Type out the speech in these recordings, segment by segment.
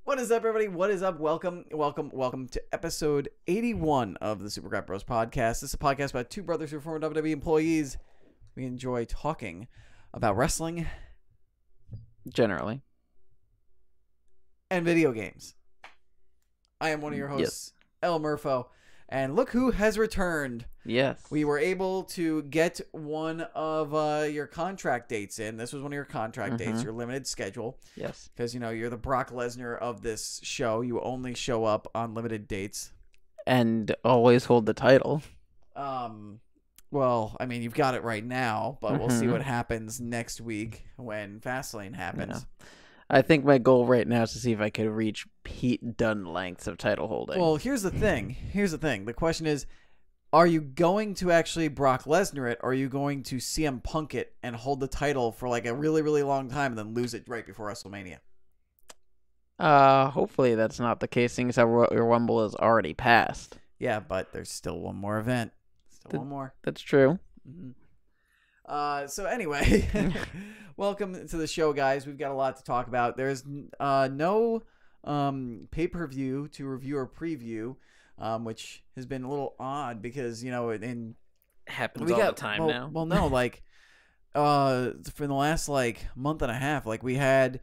What is up, everybody? What is up? Welcome to episode 81 of the Super Grapple Bros podcast. This is a podcast about two brothers who are former WWE employees. We enjoy talking about wrestling, generally, and video games. I am one of your hosts, Murpho, and look who has returned. Yes. We were able to get one of your contract dates in. This was one of your contract dates, your limited schedule. Yes. Because, you know, you're the Brock Lesnar of this show. You only show up on limited dates. And always hold the title. Well, I mean, you've got it right now, but we'll see what happens next week when Fastlane happens. Yeah. I think my goal right now is to see if I could reach Pete Dunne lengths of title holding. Well, here's the thing. The question is, are you going to actually Brock Lesnar it, or are you going to CM Punk it and hold the title for like a really, really long time and then lose it right before WrestleMania? Hopefully that's not the case, since our Rumble is already passed. Yeah, but there's still one more event. One more. That's true. So anyway, welcome to the show, guys. We've got a lot to talk about. There's no pay-per-view to review or preview, which has been a little odd because, you know, happens all the time now. Well, no, like for the last like month and a half, like we had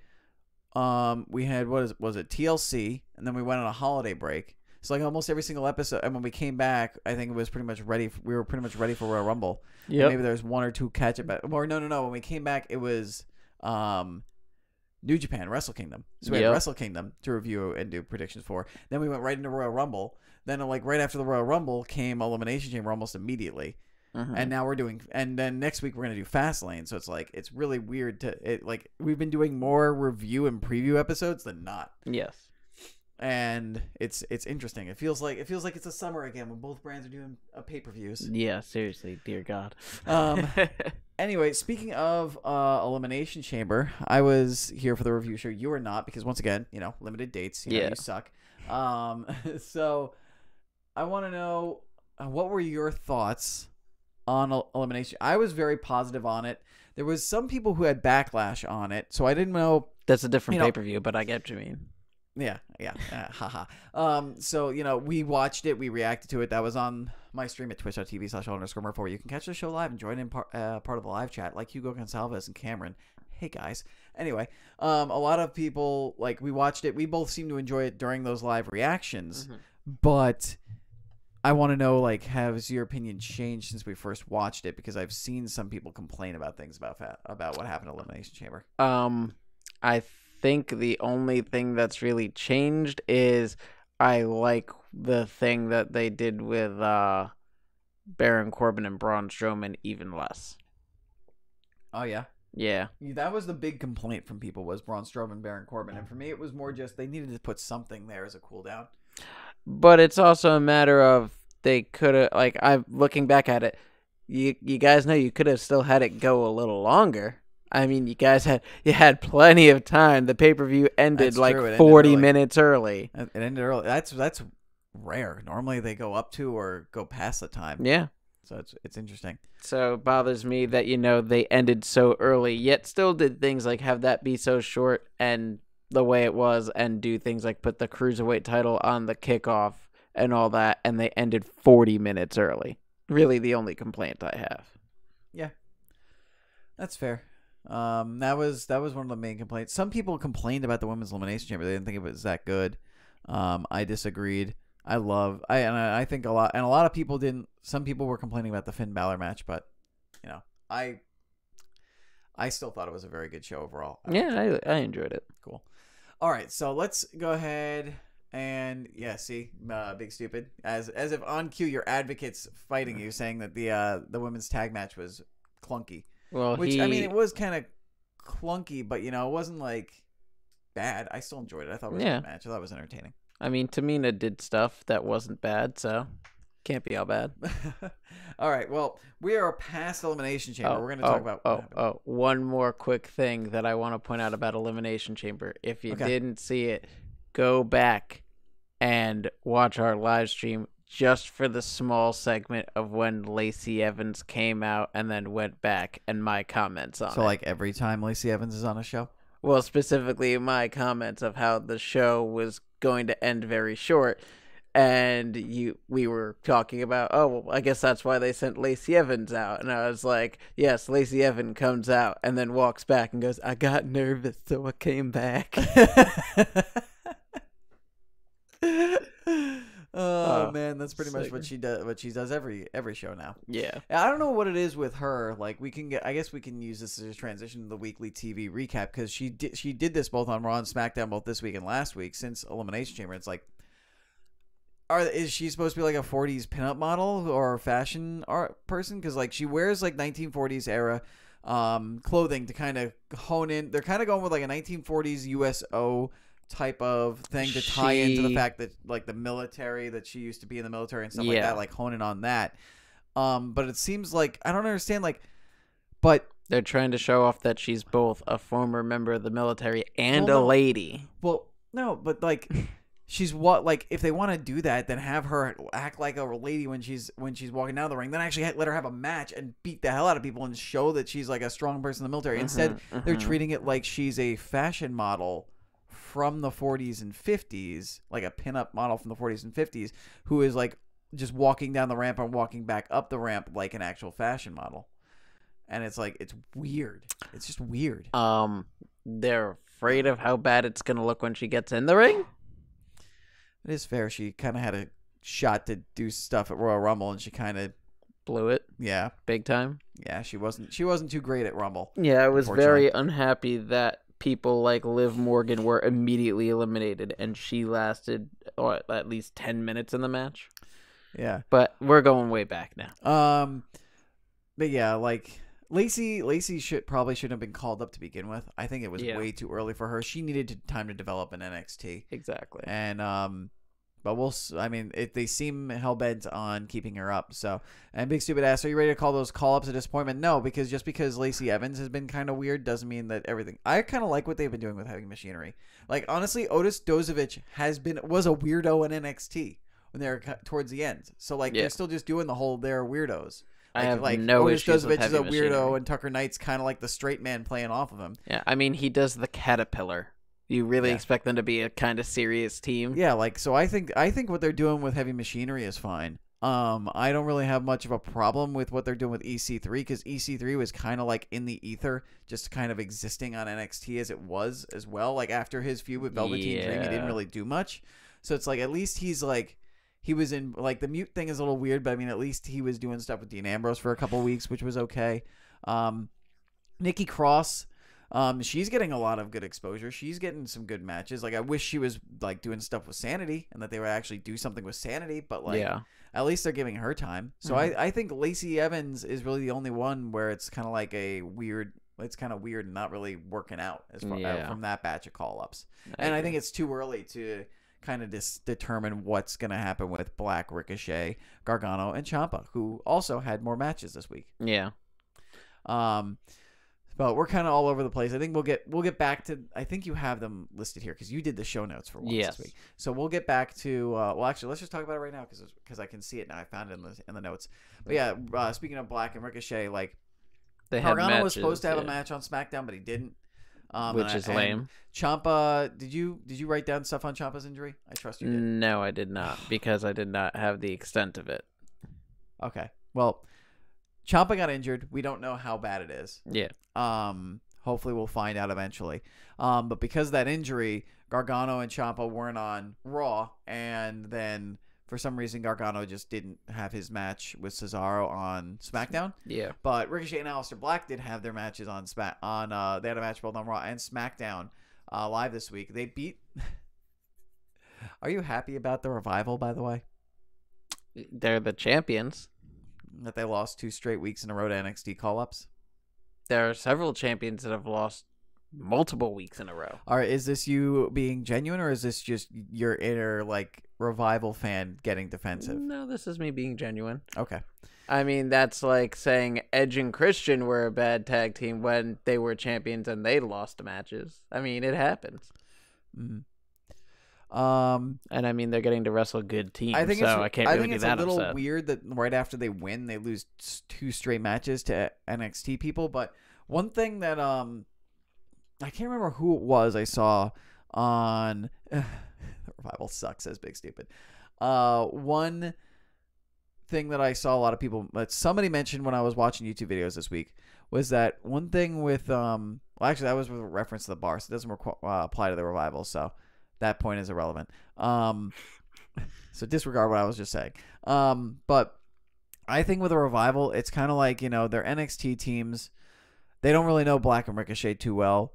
was it TLC, and then we went on a holiday break. So like almost every single episode, and when we came back, I think it was pretty much ready. We were pretty much ready for Royal Rumble. Yeah. Maybe there's one or two catch up. Or no. When we came back, it was New Japan, Wrestle Kingdom. So we had Wrestle Kingdom to review and do predictions for. Then we went right into Royal Rumble. Then like right after the Royal Rumble came Elimination Chamber almost immediately. And now and then next week we're gonna do Fastlane. So it's like it's really weird like we've been doing more review and preview episodes than not. Yes. And it's interesting. It feels like it's a summer again when both brands are doing pay-per-views. Yeah, seriously, dear God. Anyway, speaking of Elimination Chamber, I was here for the review show. You were not, because once again, you know, limited dates. You know, you suck. So I want to know what were your thoughts on Elimination? I was very positive on it. There was some people who had backlash on it, so I didn't know. That's a different pay-per-view, but I get what you mean. Yeah, haha. So, you know, we watched it, we reacted to it. That was on my stream at twitch.tv/_Murpho, where you can catch the show live and join in part of the live chat, like Hugo Gonsalves and Cameron. Hey, guys. Anyway, a lot of people, like, we watched it. We both seemed to enjoy it during those live reactions, but I want to know, like, has your opinion changed since we first watched it? Because I've seen some people complain about things about what happened at Elimination Chamber. I think the only thing that's really changed is I like the thing that they did with Baron Corbin and Braun Strowman even less. Oh, yeah? Yeah. That was the big complaint from people, was Braun Strowman, Baron Corbin. And for me, it was more just they needed to put something there as a cool down. But it's also a matter of they could have, like, I'm looking back at it, you guys know you could have still had it go a little longer. I mean, you guys had plenty of time. The pay-per-view ended 40 minutes early. It ended early. That's rare. Normally they go up to or go past the time. Yeah. So it's interesting. So it bothers me that, you know, they ended so early, yet still did things like have that be so short and the way it was, and do things like put the Cruiserweight title on the kickoff and all that, and they ended 40 minutes early. Really the only complaint I have. Yeah. That's fair. That was one of the main complaints. Some people complained about the Women's Elimination Chamber. They didn't think it was that good. I disagreed. I think a lot of people didn't. Some people were complaining about the Finn Balor match, but you know, I still thought it was a very good show overall. Yeah, I enjoyed it. Cool. All right, so let's go ahead and see, Big Stupid, as if on cue your advocates fighting you, saying that the women's tag match was clunky. Well, I mean, it was kind of clunky, but, you know, it wasn't, like, bad. I still enjoyed it. I thought it was a good match. I thought it was entertaining. I mean, Tamina did stuff that wasn't bad, so can't be all bad. All right, well, we are past Elimination Chamber. We're going to talk about one more quick thing that I want to point out about Elimination Chamber. If you didn't see it, go back and watch our live stream just for the small segment of when Lacey Evans came out and then went back and my comments on it. So, like, every time Lacey Evans is on a show? Well, specifically my comments of how the show was going to end very short. And we were talking about, oh, well, I guess that's why they sent Lacey Evans out. And I was like, yes, Lacey Evans comes out and then walks back and goes, I got nervous, so I came back. Oh man, that's pretty much what she does. What she does every show now. Yeah, I don't know what it is with her. Like I guess we can use this as a transition to the weekly TV recap because she did this both on Raw and SmackDown both this week and last week since Elimination Chamber. It's like, is she supposed to be like a 40s pinup model or fashion art person? Because like she wears like 1940s era clothing to kind of hone in. They're kind of going with like a 1940s USO type of thing to tie into the fact that like the military, that she used to be in the military and stuff like that, like honing on that. But it seems like I don't understand, like, but they're trying to show off that she's both a former member of the military and a lady. Well, no, but like she's what, like if they want to do that, then have her act like a lady when she's walking down the ring. Then actually let her have a match and beat the hell out of people and show that she's like a strong person in the military. Instead, they're treating it like she's a fashion model from the 40s and 50s, like a pinup model from the 40s and 50s, who is like just walking down the ramp and walking back up the ramp like an actual fashion model. And it's like, it's weird. It's just weird. They're afraid of how bad it's going to look when she gets in the ring. It is fair. She kind of had a shot to do stuff at Royal Rumble and she kind of blew it. Yeah. Big time. Yeah, she wasn't too great at Rumble. Yeah, I was very unhappy that people like Liv Morgan were immediately eliminated and she lasted at least 10 minutes in the match. Yeah. But we're going way back now. But yeah, like Lacey shouldn't have been called up to begin with. I think it was way too early for her. She needed time to develop in NXT. Exactly. And but they seem hell-bent on keeping her up. So, and Big Stupid asks, are you ready to call those call-ups a disappointment? No, because just because Lacey Evans has been kind of weird doesn't mean that everything. I kind of like what they've been doing with Heavy Machinery. Like, honestly, Otis Dozovich was a weirdo in NXT when they were towards the end. So, like, they're still just doing the whole they're weirdos. I have no Otis issues with Dozovich is a weirdo, Machinery. And Tucker Knight's kind of like the straight man playing off of him. Yeah, I mean, he does the caterpillar. You really expect them to be a kind of serious team? Yeah, like, so I think what they're doing with Heavy Machinery is fine. I don't really have much of a problem with what they're doing with EC3 because EC3 was kind of like in the ether, just kind of existing on NXT as it was as well. Like after his feud with Velveteen Dream, he didn't really do much. So it's like at least he's like he was in like the mute thing is a little weird, but I mean at least he was doing stuff with Dean Ambrose for a couple weeks, which was okay. Nikki Cross. She's getting a lot of good exposure. She's getting some good matches. Like I wish she was like doing stuff with Sanity and that they would actually do something with Sanity, but like at least they're giving her time. So I think Lacey Evans is really the only one where it's kind of like it's kind of weird and not really working out as far from that batch of call-ups. And I think it's too early to kind of determine what's going to happen with Black, Ricochet, Gargano, and Ciampa, who also had more matches this week. Yeah. But we're kind of all over the place. I think we'll get back to. I think you have them listed here because you did the show notes for once this week. So we'll get back to. Well, actually, let's just talk about it right now because I can see it now. I found it in the notes. But yeah, speaking of Black and Ricochet, like Gargano was supposed to have a match on SmackDown, but he didn't. Which is lame. Ciampa, did you write down stuff on Ciampa's injury? I trust you did. No, I did not because I did not have the extent of it. Okay, well, Ciampa got injured. We don't know how bad it is. Yeah. Hopefully we'll find out eventually. But because of that injury, Gargano and Ciampa weren't on Raw, and then for some reason Gargano just didn't have his match with Cesaro on SmackDown. Yeah. But Ricochet and Aleister Black did have their matches on they had a match both on Raw and SmackDown live this week. They beat. Are you happy about the Revival, by the way? They're the champions. That they lost 2 straight weeks in a row to NXT call-ups? There are several champions that have lost multiple weeks in a row. All right, is this you being genuine, or is this just your inner like Revival fan getting defensive? No, this is me being genuine. Okay. I mean, that's like saying Edge and Christian were a bad tag team when they were champions and they lost matches. I mean, it happens. Mm-hmm. And I mean, they're getting to wrestle good teams, I think so I can't really be that upset. I think it's a little weird that right after they win, they lose 2 straight matches to NXT people. But one thing that I can't remember who it was I saw on the Revival sucks, says Big Stupid. One thing that I saw a lot of people, but somebody mentioned when I was watching YouTube videos this week, was that one thing with well, actually that was with reference to the bar, so it doesn't apply to the Revival, so that point is irrelevant. So disregard what I was just saying. But I think with a Revival, it's kind of like, you know, their NXT teams, they don't really know Black and Ricochet too well.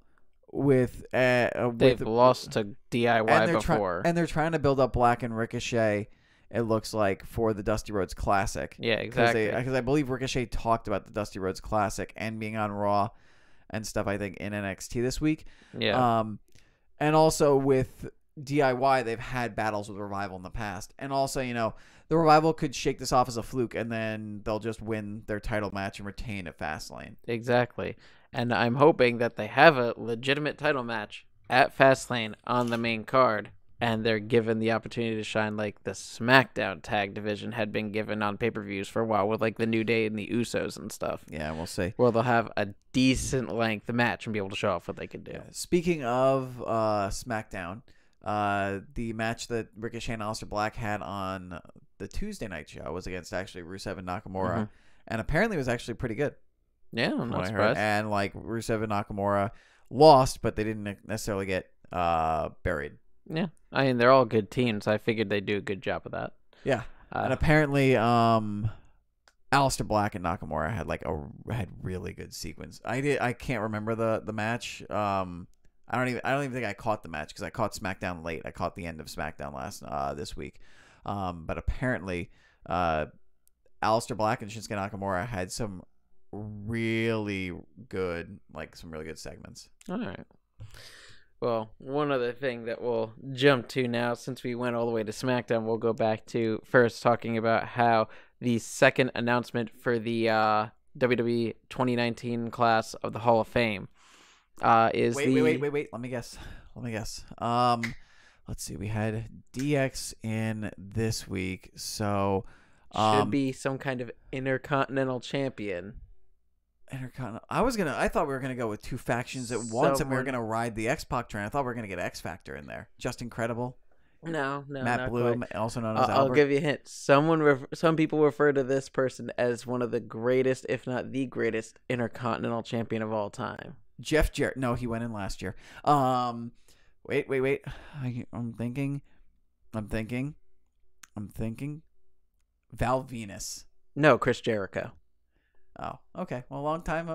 They've lost to DIY before, and they're trying to build up Black and Ricochet. It looks like for the Dusty Rhodes Classic. Yeah, exactly. Because I believe Ricochet talked about the Dusty Rhodes Classic and being on Raw and stuff, I think, in NXT this week. Yeah. And also with DIY, they've had battles with Revival in the past. And also, you know, the Revival could shake this off as a fluke, and then they'll just win their title match and retain at Fastlane. Exactly. And I'm hoping that they have a legitimate title match at Fastlane on the main card. And they're given the opportunity to shine like the SmackDown tag division had been given on pay-per-views for a while with like the New Day and the Usos and stuff. Yeah, we'll see. Where they'll have a decent length match and be able to show off what they can do. Speaking of SmackDown, the match that Ricochet and Aleister Black had on the Tuesday night show was against actually Rusev and Nakamura. And apparently it was actually pretty good. Yeah, I'm not surprised. And like Rusev and Nakamura lost, but they didn't necessarily get buried. Yeah, I mean, they're all good teams. I figured they'd do a good job of that. Yeah, and apparently, Aleister Black and Nakamura had really good sequence. I can't remember the match. I don't even think I caught the match because I caught SmackDown late. I caught the end of SmackDown this week. But apparently, Aleister Black and Shinsuke Nakamura had some really good segments. All right. Well, one other thing that we'll jump to now, since we went all the way to SmackDown, we'll go back to first talking about how the second announcement for the WWE 2019 class of the Hall ofAme is Wait. Let me guess. Let's see. We had DX in this week, so should be some kind of Intercontinental Champion. I thought we were gonna go with two factions at once, and we were gonna ride the X-Pac train. I thought we were gonna get X Factor in there. Just Incredible. No, Matt Bloom, quite. also known as Albert. I'll give you a hint. Some people refer to this person as one of the greatest, if not the greatest, Intercontinental Champion of all time. Jeff Jarrett. No, he went in last year. Wait. I'm thinking. Val Venus. No, Chris Jericho. Oh, okay. Well, long time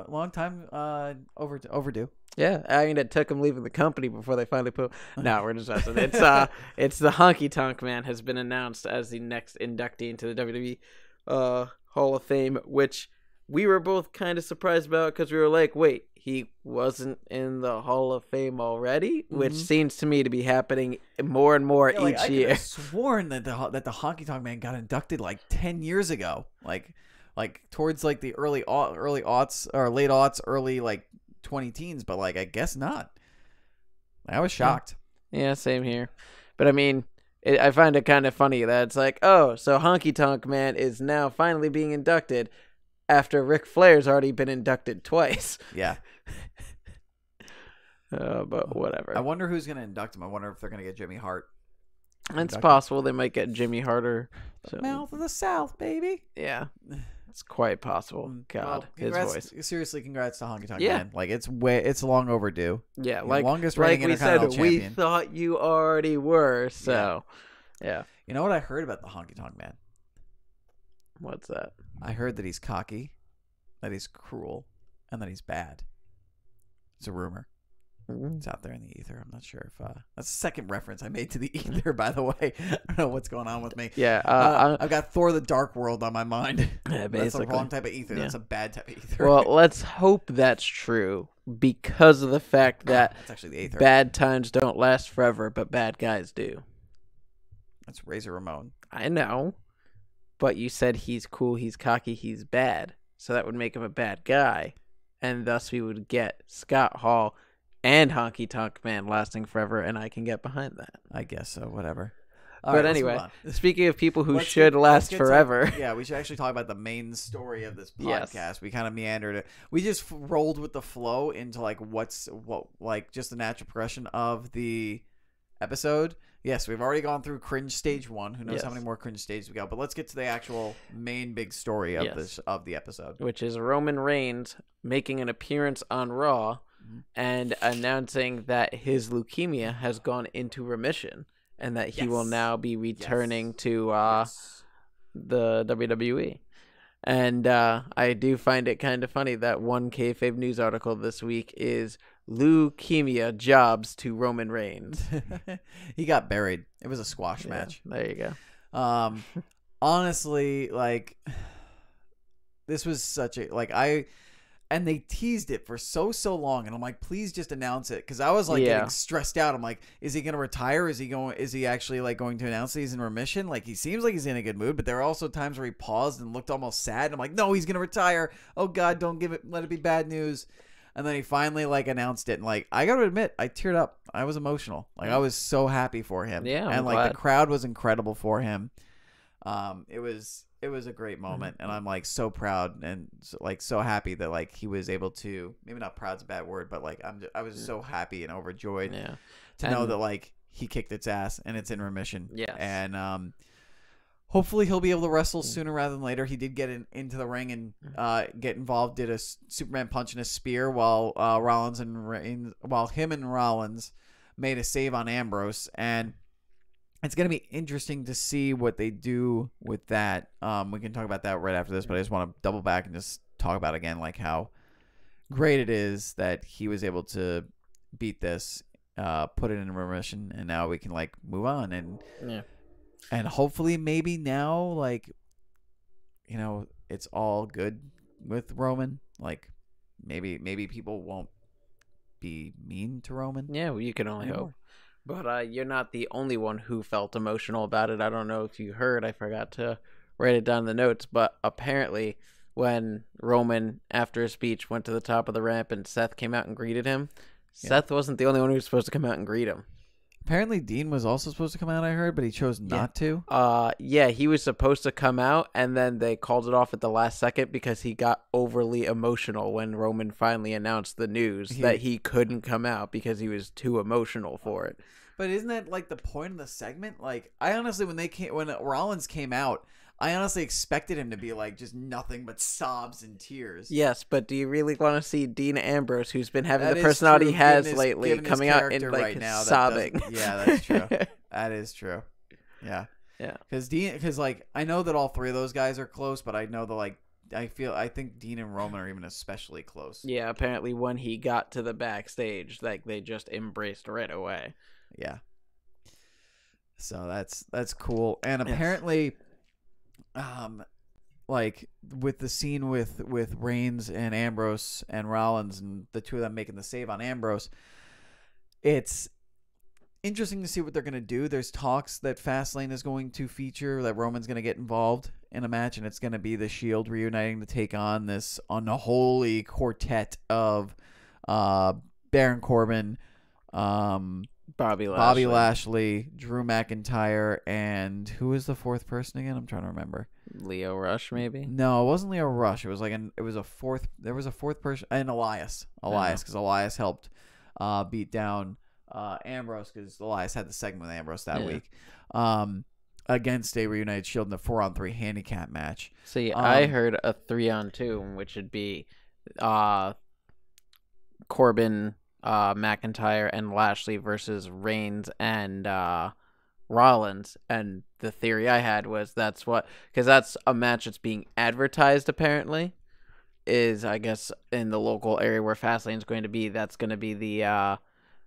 overdue. Yeah, I mean, it took him leaving the company before they finally put. No, we're just messing. It's the Honky Tonk Man has been announced as the next inductee into the WWE Hall of Fame, which we were both kind of surprised about because we were like, wait, he wasn't in the Hall of Fame already, which seems to me to be happening more and more each year. I could have sworn that the Honky Tonk Man got inducted like 10 years ago, like towards like the early aughts or late aughts, early like 20 teens, but like I guess not. I was shocked. Yeah, same here. But I mean, I find it kind of funny that it's like, oh, so Honky Tonk Man is now finally being inducted after Ric Flair's already been inducted twice. Yeah. But whatever. I wonder who's going to induct him. I wonder if they're going to get Jimmy Hart. It's possible they might get Jimmy Harder. So. Mouth of the South, baby. Yeah. It's quite possible. God, his voice. Seriously, congrats to Honky Tonk Man. Like it's long overdue. Yeah, longest reigning Intercontinental Champion. We thought you already were. So, yeah. You know what I heard about the Honky Tonk Man? What's that? I heard that he's cocky, that he's cruel, and that he's bad. It's a rumor. It's out there in the ether. I'm not sure if that's the second reference I made to the ether, by the way. I don't know what's going on with me. Yeah, I've got Thor the Dark World on my mind. Yeah, basically. That's the wrong type of ether. Yeah. That's a bad type of ether. Well, let's hope that's true because of the fact that that's actually the ether. Bad times don't last forever, but bad guys do. That's Razor Ramon. I know, but you said he's cool, he's cocky, he's bad. So that would make him a bad guy, and thus we would get Scott Hall and Honky Tonk Man lasting forever, and I can get behind that. I guess so, whatever. All But right, let's move anyway, on. speaking of people who Let's should get- last let's get to- forever. yeah, we should actually talk about the main story of this Yes. podcast. We kind of meandered it. We just rolled with the flow into like like just the natural progression of the episode. Yes, we've already gone through cringe stage 1. Who knows how Yes. many more cringe stages we got? But let's get to the actual main big story of Yes. the episode. Which is Roman Reigns making an appearance on Raw and announcing that his leukemia has gone into remission and that he will Yes. now be returning Yes. to Yes. the WWE. And I do find it kind of funny that one kayfabe news article this week is leukemia jobs to Roman Reigns. He got buried. It was a squash Yeah, match. there you go. Honestly, like, this was such a and they teased it for so long, and I'm like, please just announce it, because I was like getting stressed out. I'm like, is he gonna retire? Is he actually like going to announce that he's in remission? Like, he seems like he's in a good mood, but there are also times where he paused and looked almost sad. And I'm like, no, he's gonna retire. Oh God, don't let it be bad news. And then he finally like announced it, and like, I gotta admit, I teared up. I was emotional. Like, I was so happy for him. Yeah, I'm and like glad. the crowd was incredible for him. It was a great moment, and I'm like so proud and so happy that like he was able to, maybe not proud's a bad word, but like I was so happy and overjoyed to know that like he kicked its ass and it's in remission. Yes. And hopefully he'll be able to wrestle sooner rather than later. He did get into the ring and get involved, did a Superman punch and a spear while him and Rollins made a save on Ambrose, and it's going to be interesting to see what they do with that. We can talk about that right after this, but I just want to double back and just talk about again, like how great it is that he was able to beat this, put it in remission, and now we can like move on and hopefully maybe now, like, you know, it's all good with Roman. Like, maybe people won't be mean to Roman. Yeah, well, you can only hope. But you're not the only one who felt emotional about it. I don't know if you heard. I forgot to write it down in the notes. But apparently when Roman, after his speech, went to the top of the ramp and Seth came out and greeted him, Seth wasn't the only one who was supposed to come out and greet him. Apparently Dean was also supposed to come out, I heard, but he chose not to. Yeah, he was supposed to come out, and then they called it off at the last second because he got overly emotional when Roman finally announced the news that he couldn't come out because he was too emotional for it. But isn't that like the point of the segment? Like, I honestly, when Rollins came out, I honestly expected him to be like just nothing but sobs and tears. Yes, but do you really want to see Dean Ambrose, who's been having the personality he has lately, coming out and like right now, sobbing? Yeah, that's true. That is true. Yeah. Yeah. Because like I know that all three of those guys are close, but I know that like I think Dean and Roman are even especially close. Yeah, apparently when he got to the backstage, like they just embraced right away. Yeah. So that's cool. And apparently like with the scene with Reigns and Ambrose and Rollins and the two of them making the save on Ambrose, it's interesting to see what they're going to do. There's talks that Fastlane is going to feature that Roman's going to get involved in a match, and it's going to be the Shield reuniting to take on this unholy quartet of Baron Corbin, Bobby Lashley, Drew McIntyre, and who is the fourth person again? I'm trying to remember. Leo Rush, maybe? No, it wasn't Leo Rush. It was like a fourth person, and Elias, because Elias helped beat down Ambrose, because Elias had the segment with Ambrose that week against a reunited Shield in the 4-on-3 handicap match. See, I heard a 3-on-2, which would be Corbin, McIntyre, and Lashley versus Reigns and Rollins. And the theory I had was because that's a match that's being advertised apparently, is I guess in the local area where Fastlane's going to be, that's going to be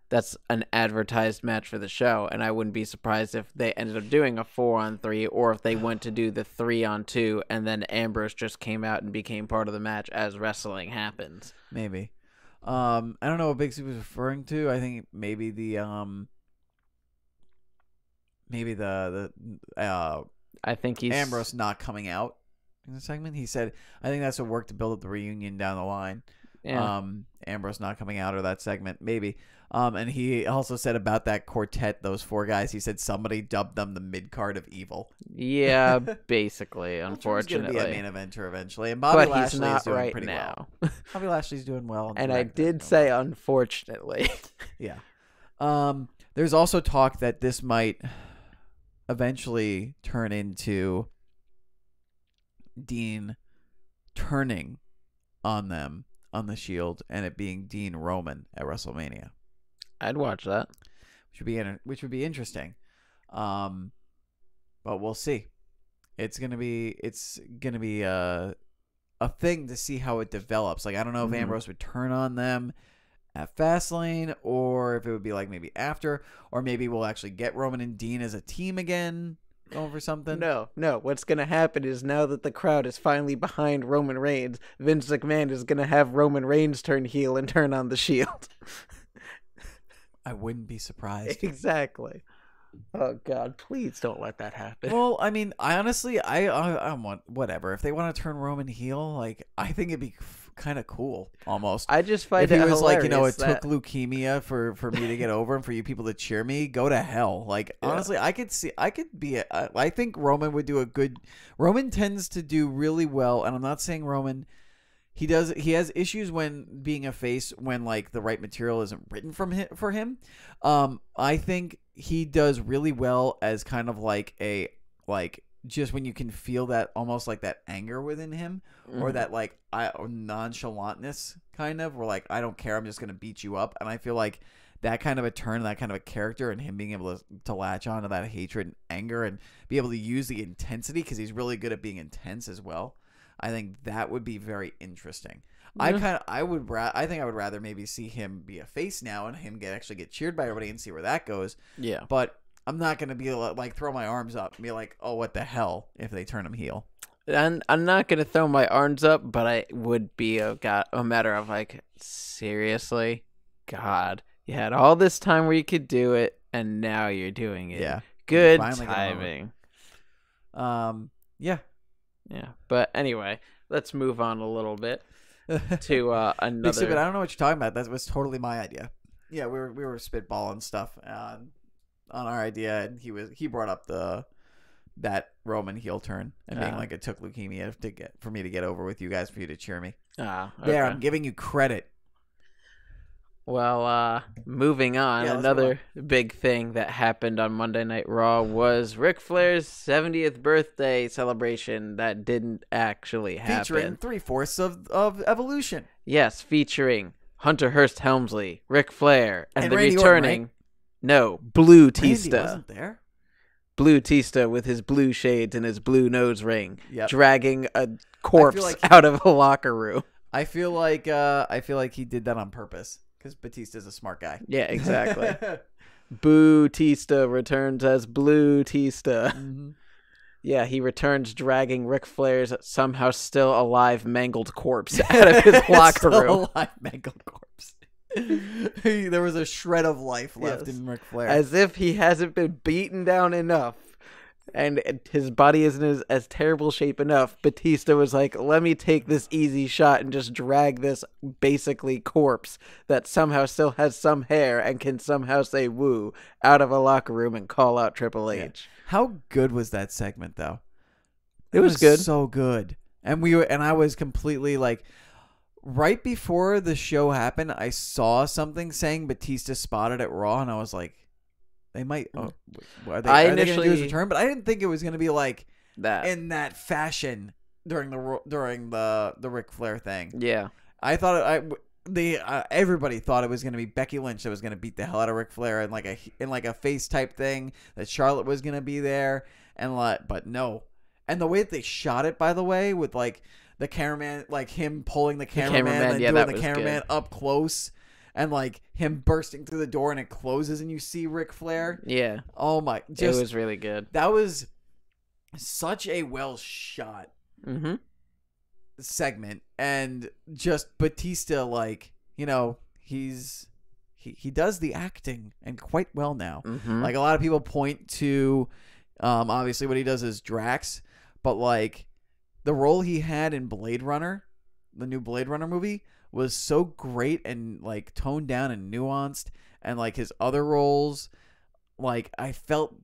that's an advertised match for the show, and I wouldn't be surprised if they ended up doing a 4-on-3, or if they went to do the 3-on-2, and then Ambrose just came out and became part of the match as wrestling happens. Maybe. I don't know what Big was referring to. I think maybe I think he's Ambrose not coming out in the segment. He said, I think that's what worked to build up the reunion down the line. Yeah. Ambrose not coming out of that segment, maybe. And he also said about that quartet, those 4 guys, he said somebody dubbed them the mid-card of evil. Yeah, basically, He's unfortunately. going to be a main eventer eventually. And Bobby but Lashley he's not is doing right pretty now. well. Bobby Lashley's doing well. And I did say unfortunately. Yeah. There's also talk that this might eventually turn into Dean turning on them on the Shield and it being Dean Roman at WrestleMania. I'd watch that. Which would be interesting. But we'll see. It's gonna be a thing to see how it develops. Like I don't know if Ambrose would turn on them at Fastlane or if it would be like maybe after, or maybe we'll actually get Roman and Dean as a team again. Going for something? No. What's going to happen is now that the crowd is finally behind Roman Reigns, Vince McMahon is going to have Roman Reigns turn heel and turn on the Shield. I wouldn't be surprised. Exactly. Oh, God. Please don't let that happen. Well, I mean, I honestly, I want whatever. If they want to turn Roman heel, like, I think it'd be kind of cool, almost. I just find if it he was like, it that... took leukemia for me to get over and for you people to cheer me, go to hell. Like, honestly, I think Roman would do a good. Roman tends to do really well, and I'm not saying Roman. He has issues when being a face when like the right material isn't written for him. I think he does really well as kind of like just when you can feel that almost like that anger within him or that like nonchalantness kind of where like I don't care, I'm just gonna beat you up. And I feel like that kind of a turn, that kind of a character, and him being able to latch on to that hatred and anger and be able to use the intensity because he's really good at being intense as well. I think that would be very interesting. Yeah. I think I would rather maybe see him be a face now and him actually get cheered by everybody and see where that goes. Yeah. But I'm not going to be like throw my arms up and be like, oh, what the hell if they turn him heel. And I'm not going to throw my arms up, but I would be a matter of like, seriously? God, you had all this time where you could do it and now you're doing it. Yeah. Good timing. Yeah. Yeah, but anyway, let's move on a little bit to another. But I don't know what you're talking about. That was totally my idea. Yeah, we were spitballing stuff on our idea, and he brought up that Roman heel turn and being like it took leukemia for me to get over with you guys for you to cheer me. Okay. There, I'm giving you credit. Well, moving on, another big thing that happened on Monday Night Raw was Ric Flair's 70th birthday celebration that didn't actually happen. Featuring 3/4 of Evolution. Yes, featuring Hunter Hearst Helmsley, Ric Flair, and the Randy returning... Orton, right? No, Blue Tista. Randy wasn't there? Blue Tista with his blue shades and his blue nose ring, yep. dragging a corpse out of a locker room. I feel like he did that on purpose. Because Batista's a smart guy. Yeah, exactly. Boo Tista returns as Blue Tista. Mm-hmm. Yeah, he returns dragging Ric Flair's somehow still alive mangled corpse out of his locker room. Alive mangled corpse. There was a shred of life left in Ric Flair. As if he hasn't been beaten down enough. And his body isn't as terrible shape enough. Batista was like, let me take this easy shot and just drag this basically corpse that somehow still has some hair and can somehow say woo out of a locker room and call out Triple H. Yeah. How good was that segment, though? It was good. So good. And I was completely like, right before the show happened, I saw something saying Batista spotted at Raw, and I was like, they might. Are they going to do his return? But I didn't think it was going to be like that in that fashion during the Ric Flair thing. Yeah, I thought everybody thought it was going to be Becky Lynch that was going to beat the hell out of Ric Flair in like a face type thing, that Charlotte was going to be there, but no. And the way that they shot it, by the way, with like the cameraman, like him pulling the cameraman and doing the cameraman up close. And like him bursting through the door and it closes and you see Ric Flair. Yeah. Oh my! It was really good. That was such a well shot segment, and just Batista, like he does the acting and quite well now. Mm-hmm. Like a lot of people point to, obviously what he does is Drax, but like the role he had in Blade Runner, the new Blade Runner movie, was so great and like toned down and nuanced, and like his other roles, like I felt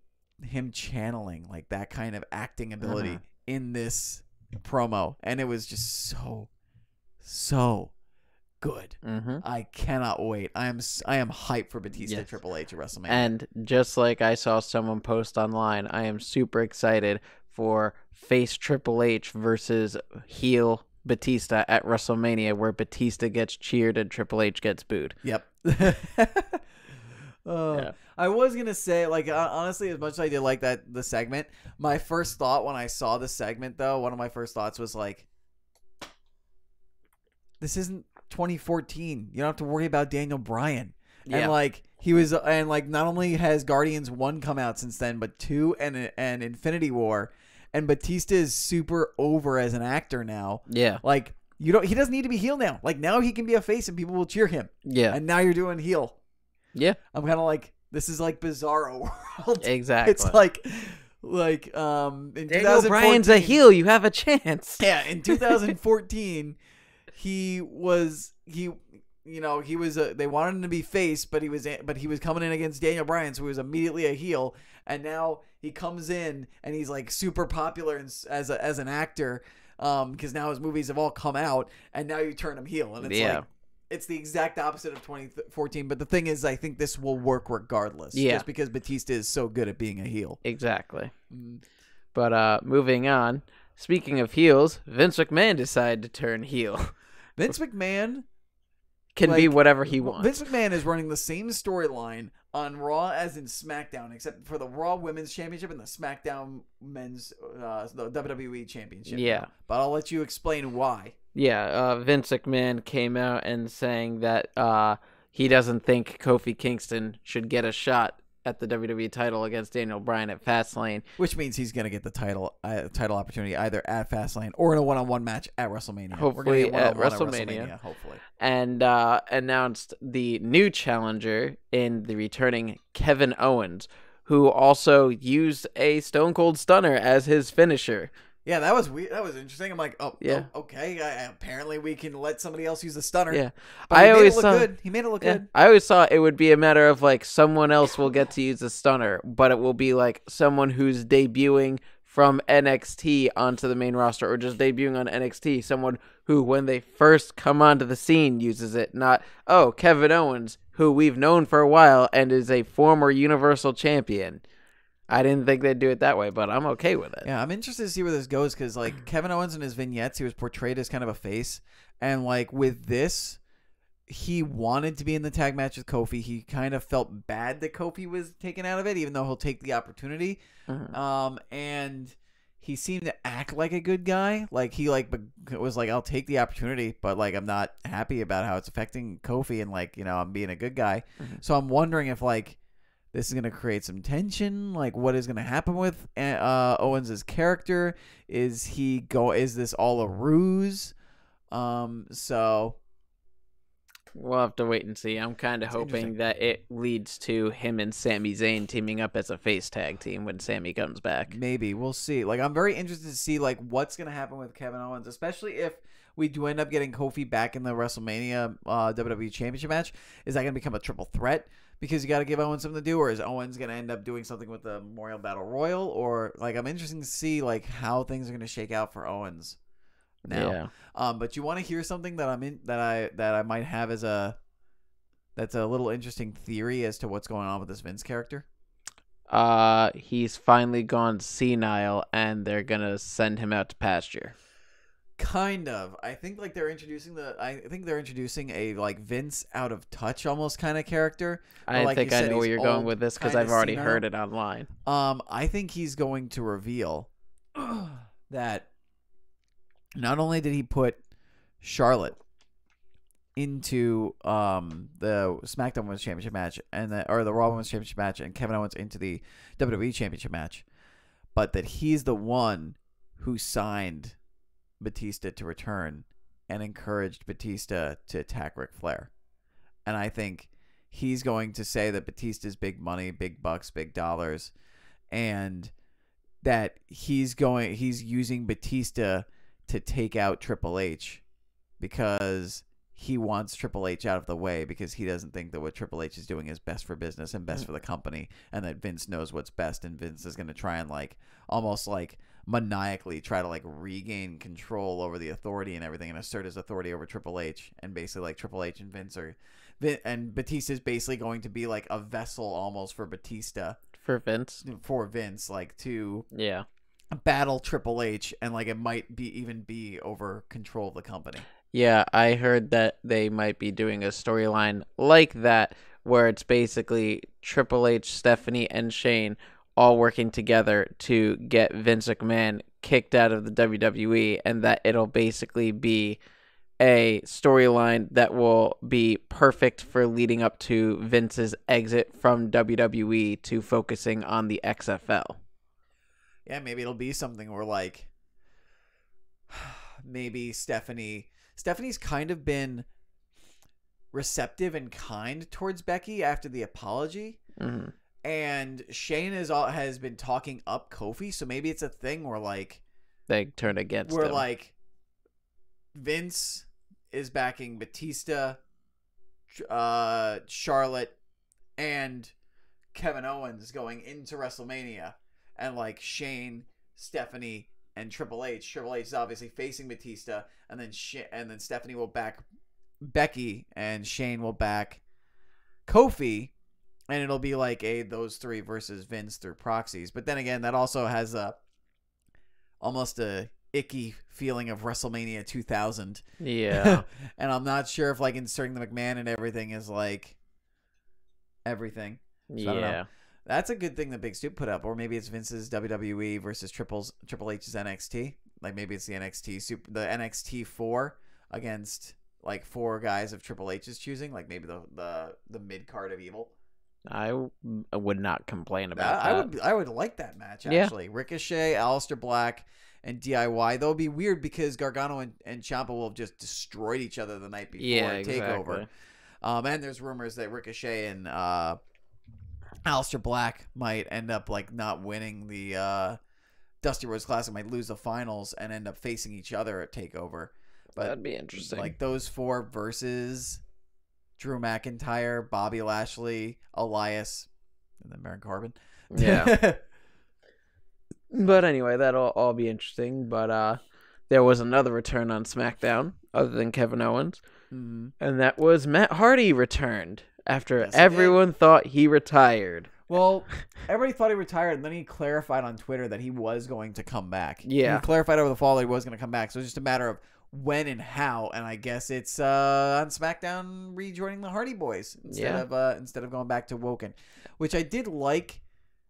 him channeling like that kind of acting ability in this promo, and it was just so good. I cannot wait. I am hyped for Batista Triple H at WrestleMania. And just like I saw someone post online, I am super excited for face Triple H versus heel Batista at WrestleMania, where Batista gets cheered and Triple H gets booed. Yep. I was gonna say, like, honestly, as much as I did like the segment, my first thought when I saw the segment, though, one of my first thoughts was like, this isn't 2014. You don't have to worry about Daniel Bryan. Yeah. And like not only has Guardians 1 come out since then, but 2 and Infinity War, and Batista is super over as an actor now. Yeah. Like he doesn't need to be heel now. Like now he can be a face and people will cheer him. Yeah. And now you're doing heel. Yeah. I'm kind of like, this is like Bizarro World. Exactly. It's like in Daniel Bryan's a heel, you have a chance. Yeah, in 2014 they wanted him to be face, but he was coming in against Daniel Bryan, so he was immediately a heel, and now he comes in and he's like super popular as an actor, because now his movies have all come out, and now you turn him heel, and it's like it's the exact opposite of 2014. But the thing is, I think this will work regardless, just because Batista is so good at being a heel. Exactly. But moving on, speaking of heels, Vince McMahon decided to turn heel. Vince McMahon can be whatever he wants. Vince McMahon is running the same storyline on Raw as in SmackDown, except for the Raw Women's Championship and the SmackDown Men's the WWE Championship. Yeah. But I'll let you explain why. Yeah, Vince McMahon came out and saying that he doesn't think Kofi Kingston should get a shot at the WWE title against Daniel Bryan at Fastlane. Which means he's going to get the title opportunity either at Fastlane or in a one-on-one match at WrestleMania. Hopefully at WrestleMania. Hopefully. And announced the new challenger in the returning Kevin Owens, who also used a Stone Cold Stunner as his finisher. Yeah, that was weird. That was interesting. I'm like, okay. Apparently, we can let somebody else use the stunner. Yeah, but he made it look good. I always thought it would be a matter of like someone else will get to use the stunner, but it will be like someone who's debuting from NXT onto the main roster, or just debuting on NXT. Someone who, when they first come onto the scene, uses it. Not Kevin Owens, who we've known for a while and is a former Universal Champion. I didn't think they'd do it that way, but I'm okay with it. Yeah, I'm interested to see where this goes, because like Kevin Owens in his vignettes, he was portrayed as kind of a face, and like with this, he wanted to be in the tag match with Kofi. He kind of felt bad that Kofi was taken out of it, even though he'll take the opportunity. And he seemed to act like a good guy. Like he was like, I'll take the opportunity, but like I'm not happy about how it's affecting Kofi, and like I'm being a good guy. So I'm wondering if like this is going to create some tension. Like, what is going to happen with Owens' character? Is this all a ruse? So we'll have to wait and see. I'm kind of hoping that it leads to him and Sami Zayn teaming up as a face tag team when Sami comes back. Maybe. We'll see. Like, I'm very interested to see like what's going to happen with Kevin Owens, especially if we do end up getting Kofi back in the WrestleMania WWE Championship match. Is that going to become a triple threat? Because you got to give Owens something to do, or is Owens going to end up doing something with the Memorial Battle Royal? Or like, I'm interested to see like how things are going to shake out for Owens now. Yeah. But you want to hear something that I might have that's a little interesting theory as to what's going on with this Vince character? He's finally gone senile, and they're gonna send him out to pasture. Kind of. I think like they're introducing a like Vince out of touch almost kind of character. I think I know where you're going with this, because I've already heard it online. I think he's going to reveal that not only did he put Charlotte into the SmackDown Women's Championship match or the Raw Women's Championship match, and Kevin Owens into the WWE Championship match, but that he's the one who signed Batista to return and encouraged Batista to attack Ric Flair. And I think he's going to say that Batista's big money, big bucks, big dollars, and that he's using Batista to take out Triple H, because he wants Triple H out of the way because he doesn't think that what Triple H is doing is best for business and best for the company, and that Vince knows what's best, and Vince is going to try and like almost like maniacally try to like regain control over the authority and everything and assert his authority over Triple H, and basically like Triple H and Vince are and Batista's basically going to be like a vessel almost for Batista For Vince. like to Yeah. battle Triple H, and like it might even be over control of the company. Yeah, I heard that they might be doing a storyline like that where it's basically Triple H, Stephanie, and Shane all working together to get Vince McMahon kicked out of the WWE, and that it'll basically be a storyline that will be perfect for leading up to Vince's exit from WWE to focusing on the XFL. Yeah, maybe it'll be something where like maybe Stephanie's kind of been receptive and kind towards Becky after the apology. Mm-hmm. And Shane has been talking up Kofi, so maybe it's a thing where like They turn against him. like Vince is backing Batista, Charlotte, and Kevin Owens going into WrestleMania, and like Shane, Stephanie, and Triple H. Triple H is obviously facing Batista, and then Stephanie will back Becky, and Shane will back Kofi, and it'll be like those three versus Vince through proxies. But then again, that also has almost a icky feeling of WrestleMania 2000. Yeah. And I'm not sure if like inserting the McMahon and everything is like everything. So I don't know. That's a good thing that Big Stoop put up. Or maybe it's Vince's WWE versus Triple H's NXT. Like maybe it's the NXT 4 against like 4 guys of Triple H's choosing. Like maybe the mid card of Evil. I would not complain about that. I would like that match actually. Yeah. Ricochet, Aleister Black, and DIY. Though it'd be weird because Gargano and Ciampa will have just destroyed each other the night before Takeover. And there's rumors that Ricochet and Aleister Black might end up like not winning the Dusty Rhodes Classic, might lose the finals and end up facing each other at Takeover. But that'd be interesting. Like those 4 versus Drew McIntyre, Bobby Lashley, Elias, and then Baron Corbin. Yeah. But anyway, that'll all be interesting. But there was another return on SmackDown other than Kevin Owens. Mm-hmm. And that was Matt Hardy returned after everyone thought he retired. Well, everybody thought he retired, and then he clarified on Twitter that he was going to come back. Yeah. He clarified over the fall that he was going to come back. So it's just a matter of when and how, and I guess it's on SmackDown rejoining the Hardy Boys instead of going back to Woken, which I did like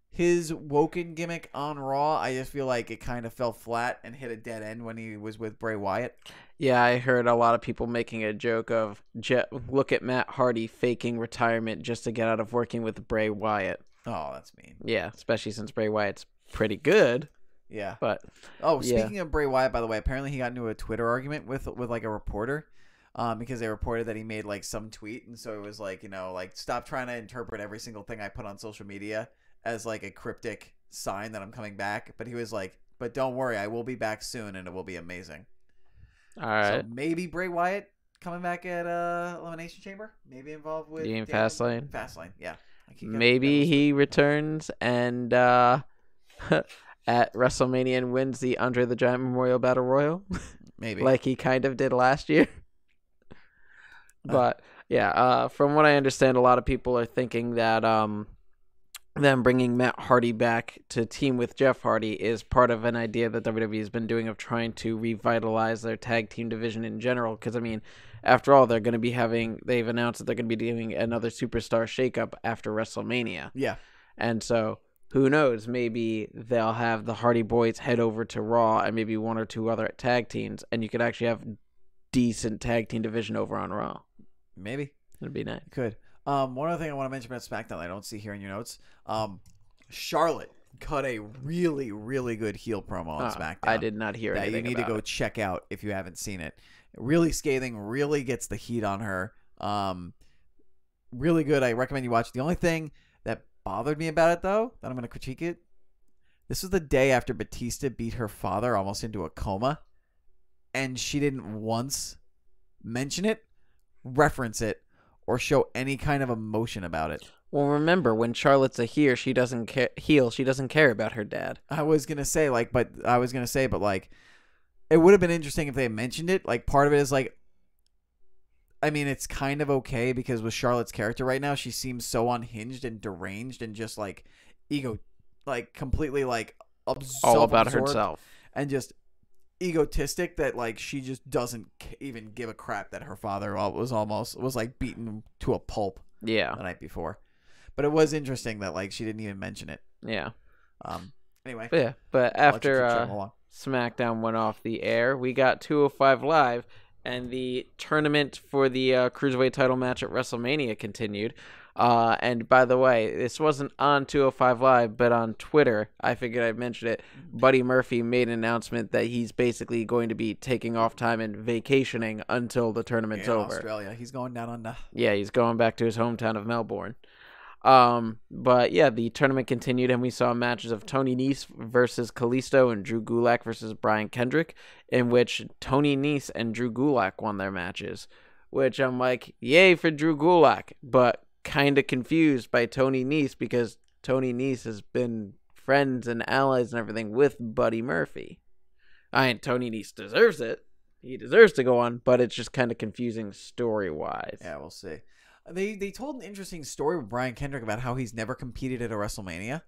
his Woken gimmick on Raw. I just feel like it kind of fell flat and hit a dead end when he was with Bray Wyatt. Yeah, I heard a lot of people making a joke of look at Matt Hardy faking retirement just to get out of working with Bray Wyatt. Oh, that's mean. Yeah, especially since Bray Wyatt's pretty good. Yeah. But speaking of Bray Wyatt, by the way, apparently he got into a Twitter argument with like a reporter because they reported that he made like some tweet, and so it was like, like stop trying to interpret every single thing I put on social media as like a cryptic sign that I'm coming back. But he was like, but don't worry, I will be back soon and it will be amazing. All right. So maybe Bray Wyatt coming back at Elimination Chamber, maybe involved with Fastlane. Fastlane, yeah. Maybe he returns and at WrestleMania and wins the Andre the Giant Memorial Battle Royal. Maybe. Like he kind of did last year. But yeah, from what I understand, a lot of people are thinking that them bringing Matt Hardy back to team with Jeff Hardy is part of an idea that WWE has been doing of trying to revitalize their tag team division in general. Because, I mean, after all, they've announced that they're going to be doing another superstar shakeup after WrestleMania. Yeah. And so, who knows? Maybe they'll have the Hardy Boys head over to Raw and maybe 1 or 2 other tag teams. And you could actually have decent tag team division over on Raw. Maybe. It'd be nice. Could. One other thing I want to mention about SmackDown that I don't see here in your notes. Charlotte cut a really, really good heel promo on SmackDown. I did not hear anything that you need to go check out if you haven't seen it. Really scathing, really gets the heat on her. Really good. I recommend you watch it. The only thing that bothered me about it, though, that I'm going to critique it, this was the day after Batista beat her father almost into a coma, and she didn't once mention it reference it or show any kind of emotion about it. Well, remember, when Charlotte's a heel, she doesn't care about her dad. I was gonna say but like, it would have been interesting if they mentioned it. Like, part of it is like, I mean, it's kind of okay because with Charlotte's character right now, she seems so unhinged and deranged and just like completely like All about herself and just egotistic that like she just doesn't even give a crap that her father was like beaten to a pulp the night before. But it was interesting that like she didn't even mention it. Yeah. Anyway. But after SmackDown went off the air, we got 205 Live, and the tournament for the Cruiserweight title match at WrestleMania continued. And by the way, this wasn't on 205 Live, but on Twitter, I figured I'd mention it. Buddy Murphy made an announcement that he's basically going to be taking off time and vacationing until the tournament's over. Australia. He's going down under. Yeah, he's going back to his hometown of Melbourne. But yeah, the tournament continued, and we saw matches of Tony Nese versus Kalisto and Drew Gulak versus Brian Kendrick, in which Tony Nese and Drew Gulak won their matches, which I'm like, yay for Drew Gulak, but kind of confused by Tony Nese because Tony Nese has been friends and allies and everything with Buddy Murphy. Tony Nese deserves it. He deserves to go on, but it's just kind of confusing story-wise. Yeah, we'll see. They told an interesting story with Brian Kendrick about how he's never competed at a WrestleMania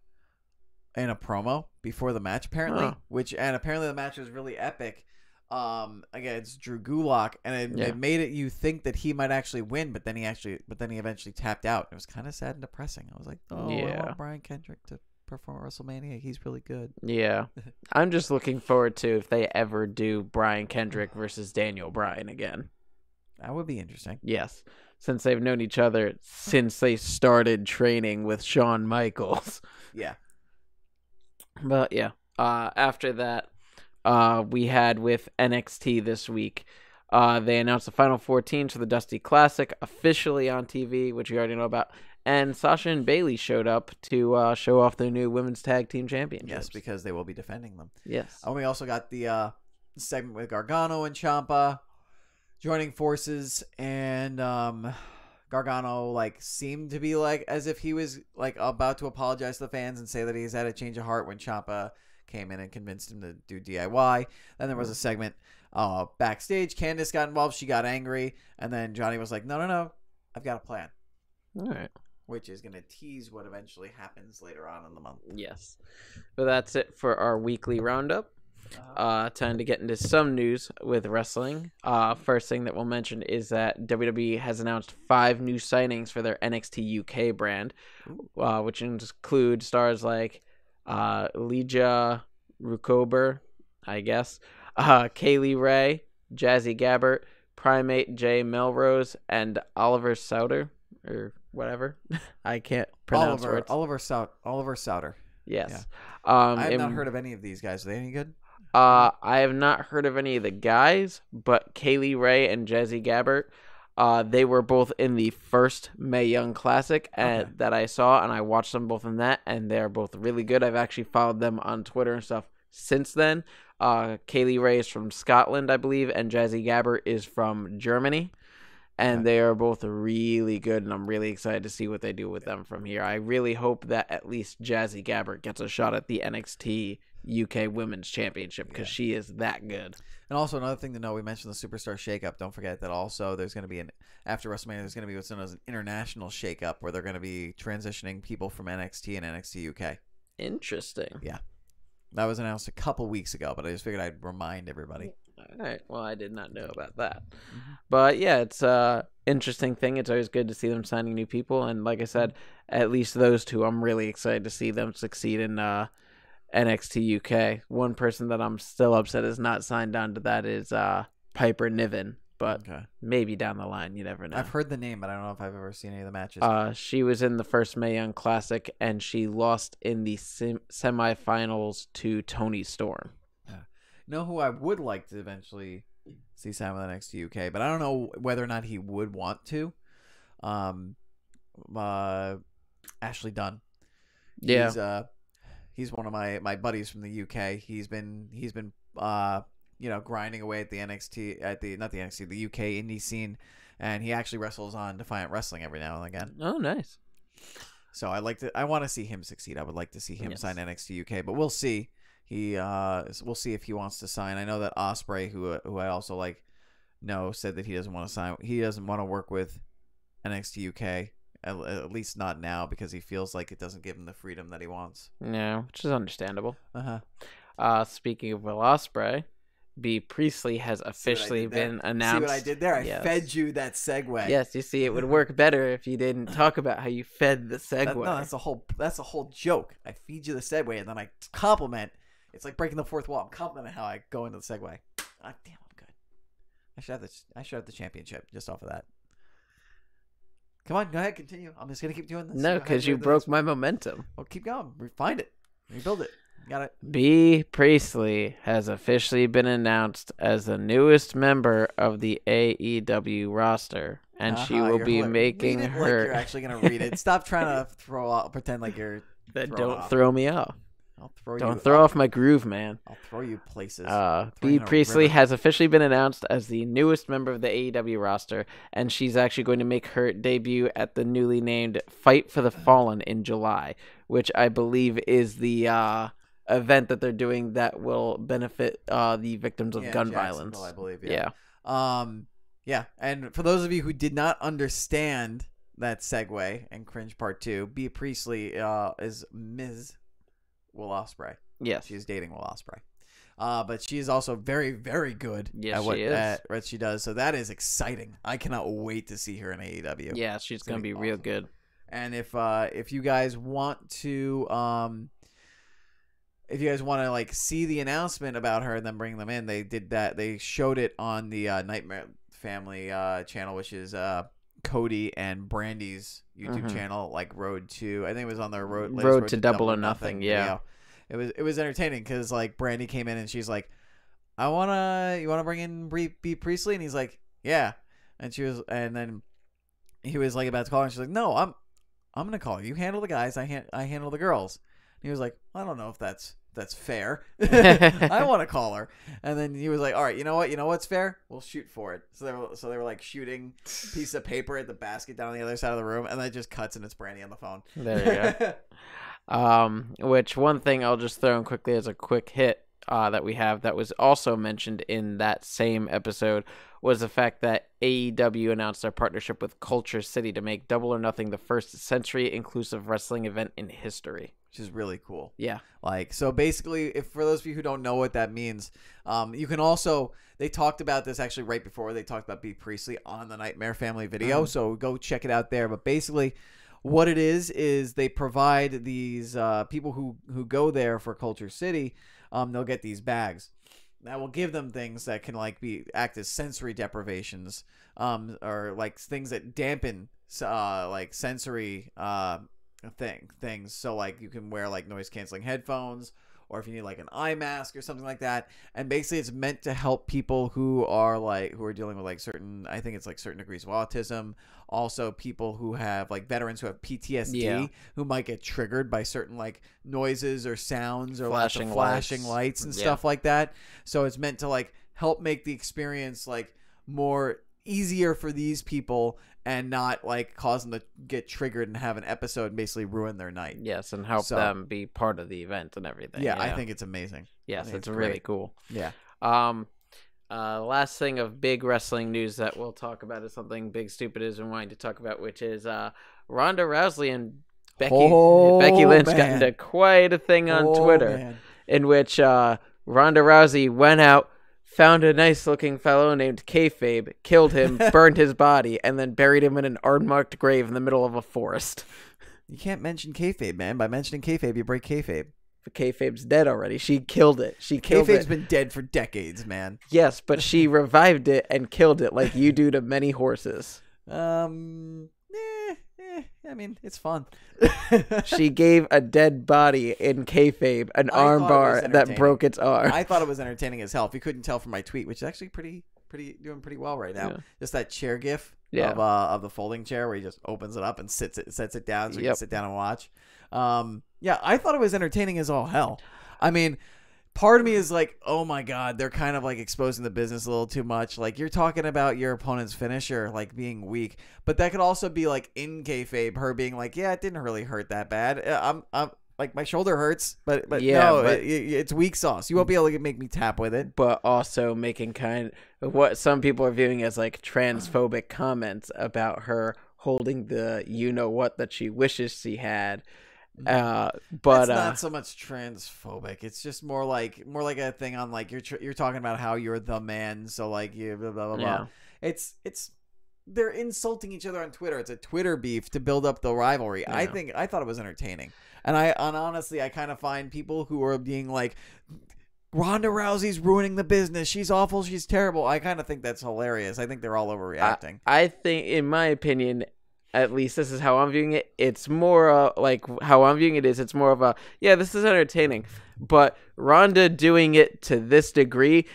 in a promo before the match, apparently. And apparently the match was really epic against Drew Gulak, and it made it you think that he might actually win, but then he eventually tapped out. It was kind of sad and depressing. I was like, I want Brian Kendrick to perform at WrestleMania. He's really good. Yeah. I'm just looking forward to if they ever do Brian Kendrick versus Daniel Bryan again. That would be interesting. Yes. Since they've known each other since they started training with Shawn Michaels. Yeah. But yeah. After that, we had with NXT this week. They announced the Final 14 for the Dusty Classic officially on TV, which you already know about. And Sasha and Bayley showed up to show off their new Women's Tag Team Championships. Yes, because they will be defending them. Yes. And we also got the segment with Gargano and Ciampa joining forces, and Gargano like seemed to be like as if he was like about to apologize to the fans and say that he's had a change of heart when Ciampa came in and convinced him to do DIY. Then there was a segment backstage. Candice got involved. She got angry, and then Johnny was like, no, I've got a plan. All right. Which is going to tease what eventually happens later on in the month. Yes. But that's it for our weekly roundup. Time to get into some news with wrestling. First thing that we'll mention is that WWE has announced 5 new signings for their NXT UK brand, which include stars like Legia Rukober, I guess, Kaylee Ray, Jazzy Gabbert, Primate J. Melrose, and Oliver Sauter, or whatever. I can't pronounce words. Oliver Sauter. Yes. Yeah. I have not heard of any of these guys. Are they any good? I have not heard of any of the guys, but Kaylee Ray and Jazzy Gabbert, they were both in the first Mae Young Classic that I saw, and I watched them both in that, and they're both really good. I've actually followed them on Twitter and stuff since then. Kaylee Ray is from Scotland, I believe, and Jazzy Gabbert is from Germany. And they are both really good, and I'm really excited to see what they do with them from here. I really hope that at least Jazzy Gabbert gets a shot at the NXT UK Women's Championship because she is that good. And also another thing to know, we mentioned the Superstar Shakeup. Don't forget that also there's going to be after WrestleMania, there's going to be what's known as an international shakeup where they're going to be transitioning people from NXT and NXT UK. Interesting. Yeah. That was announced a couple weeks ago, but I just figured I'd remind everybody. All right. Well, I did not know about that. Mm-hmm. But yeah, it's an interesting thing. It's always good to see them signing new people. And like I said, at least those two, I'm really excited to see them succeed in NXT UK. One person that I'm still upset is not signed on to that is Piper Niven. But maybe down the line, you never know. I've heard the name, but I don't know if I've ever seen any of the matches. She was in the first Mae Young Classic, and she lost in the semifinals to Toni Storm. Know who I would like to eventually see sign with NXT UK, but I don't know whether or not he would want to. Ashley Dunn. Yeah. He's one of my buddies from the UK. He's been grinding away at the NXT the UK indie scene, and he actually wrestles on Defiant Wrestling every now and again. Oh, nice. So I want to see him succeed. I would like to see him sign NXT UK, but we'll see. We'll see if he wants to sign. I know that Ospreay, who I also said that he doesn't want to sign. He doesn't want to work with NXT UK, at least not now, because he feels like it doesn't give him the freedom that he wants. Yeah, which is understandable. Speaking of Will Ospreay, B. Priestley has officially been announced. See what I did there? I fed you that segue. Yes, you see, it would work better if you didn't talk about how you fed the segue. That's a whole joke. I feed you the segue and then I compliment. It's like breaking the fourth wall. I'm complimenting how I go into the segue. Damn, I'm good. I should have the championship just off of that. Come on, go ahead, continue. I'm just gonna keep doing this. No, because you broke my momentum. Well, keep going. Refine it. Rebuild it. Got it. B. Priestley has officially been announced as the newest member of the AEW roster, and she will be making her. Like you're actually gonna read it. Stop trying to pretend like you're. Don't throw me off. Don't throw off my groove, man. I'll throw you places. B. Priestley has officially been announced as the newest member of the AEW roster, and she's actually going to make her debut at the newly named Fight for the Fallen in July, which I believe is the event that they're doing that will benefit the victims of gun violence. I believe. Yeah. And for those of you who did not understand that segue and cringe part 2, B. Priestley is Ms. Will Ospreay. Yes, she is dating Will Ospreay. But she is also very, very good at what she does. So that is exciting. I cannot wait to see her in AEW. Yeah, she's gonna be real good. And if you guys want to like see the announcement about her and then bring them in, they did that. They showed it on the Nightmare Family channel, which is Cody and Brandy's YouTube channel, like Road to, I think it was on their road to Double or Nothing. Yeah, it was entertaining because like Brandy came in and she's like, you wanna bring in B. Priestley, and he's like, yeah, and then he was like about to call her, and she's like, no, I'm gonna call you. You handle the guys, I handle the girls. And he was like, I don't know if that's fair. I want to call her. And then he was like, all right, you know what's fair? We'll shoot for it. So they were like shooting a piece of paper at the basket down on the other side of the room, and then it just cuts and it's Brandy on the phone. There you go. Which one thing I'll just throw in quickly as a quick hit that we have that was also mentioned in that same episode was the fact that AEW announced their partnership with Culture City to make Double or Nothing the first sensory inclusive wrestling event in history. Which is really cool. Yeah. Like, so basically, if for those of you who don't know what that means, you can also, they talked about this actually right before they talked about B. Priestley on the Nightmare Family video. So go check it out there. But basically, what it is they provide these people who go there for Culture City, they'll get these bags that will give them things that can like act as sensory deprivations, or like things that dampen like sensory things. So like you can wear like noise canceling headphones, or if you need like an eye mask or something like that. And basically it's meant to help people who are dealing with like certain degrees of autism. Also people who have like veterans who have PTSD, who might get triggered by certain like noises or sounds or flashing lights and stuff like that. So it's meant to like help make the experience like more easier for these people and not like cause them to get triggered and have an episode and basically ruin their night. Yes, and help them be part of the event and everything. Yeah, I think it's amazing. Yes, it's really cool. Yeah. Last thing of big wrestling news that we'll talk about is something Big Stupid is wanting to talk about, which is Ronda Rousey and Becky Lynch got into quite a thing on Twitter, in which Ronda Rousey went out, found a nice-looking fellow named Kayfabe, killed him, burned his body, and then buried him in an unmarked grave in the middle of a forest. You can't mention Kayfabe, man. By mentioning Kayfabe, you break Kayfabe. But Kayfabe's dead already. She killed it. Kayfabe's been dead for decades, man. Yes, but she revived it and killed it like you do to many horses. I mean, it's fun. She gave a dead body in Kayfabe an armbar that broke its arm. I thought it was entertaining as hell. If you couldn't tell from my tweet, which is actually doing pretty well right now. Yeah. Just that chair gif of the folding chair where he just opens it up and sets it down so you can sit down and watch. I thought it was entertaining as all hell. I mean, part of me is like, oh my god, they're kind of like exposing the business a little too much. Like you're talking about your opponent's finisher like being weak, but that could also be like in kayfabe, her being like, yeah, it didn't really hurt that bad. I'm like my shoulder hurts, but Yeah, no, but- it's weak sauce. You won't be able to make me tap with it. But also making kind of what some people are viewing as like transphobic comments about her holding the what that she wishes she had. But it's not so much transphobic. It's just more like a thing on like you're talking about how you're the man, so like you blah blah blah. Yeah. It's they're insulting each other on Twitter. It's a Twitter beef to build up the rivalry. Yeah. I thought it was entertaining, and honestly I kind of find people who are being like, Ronda Rousey's ruining the business. She's awful. She's terrible. I kind of think that's hilarious. I think they're all overreacting. I think, in my opinion, at least this is how I'm viewing it. It's more like how I'm viewing it is. It's more of a this is entertaining, but Ronda doing it to this degree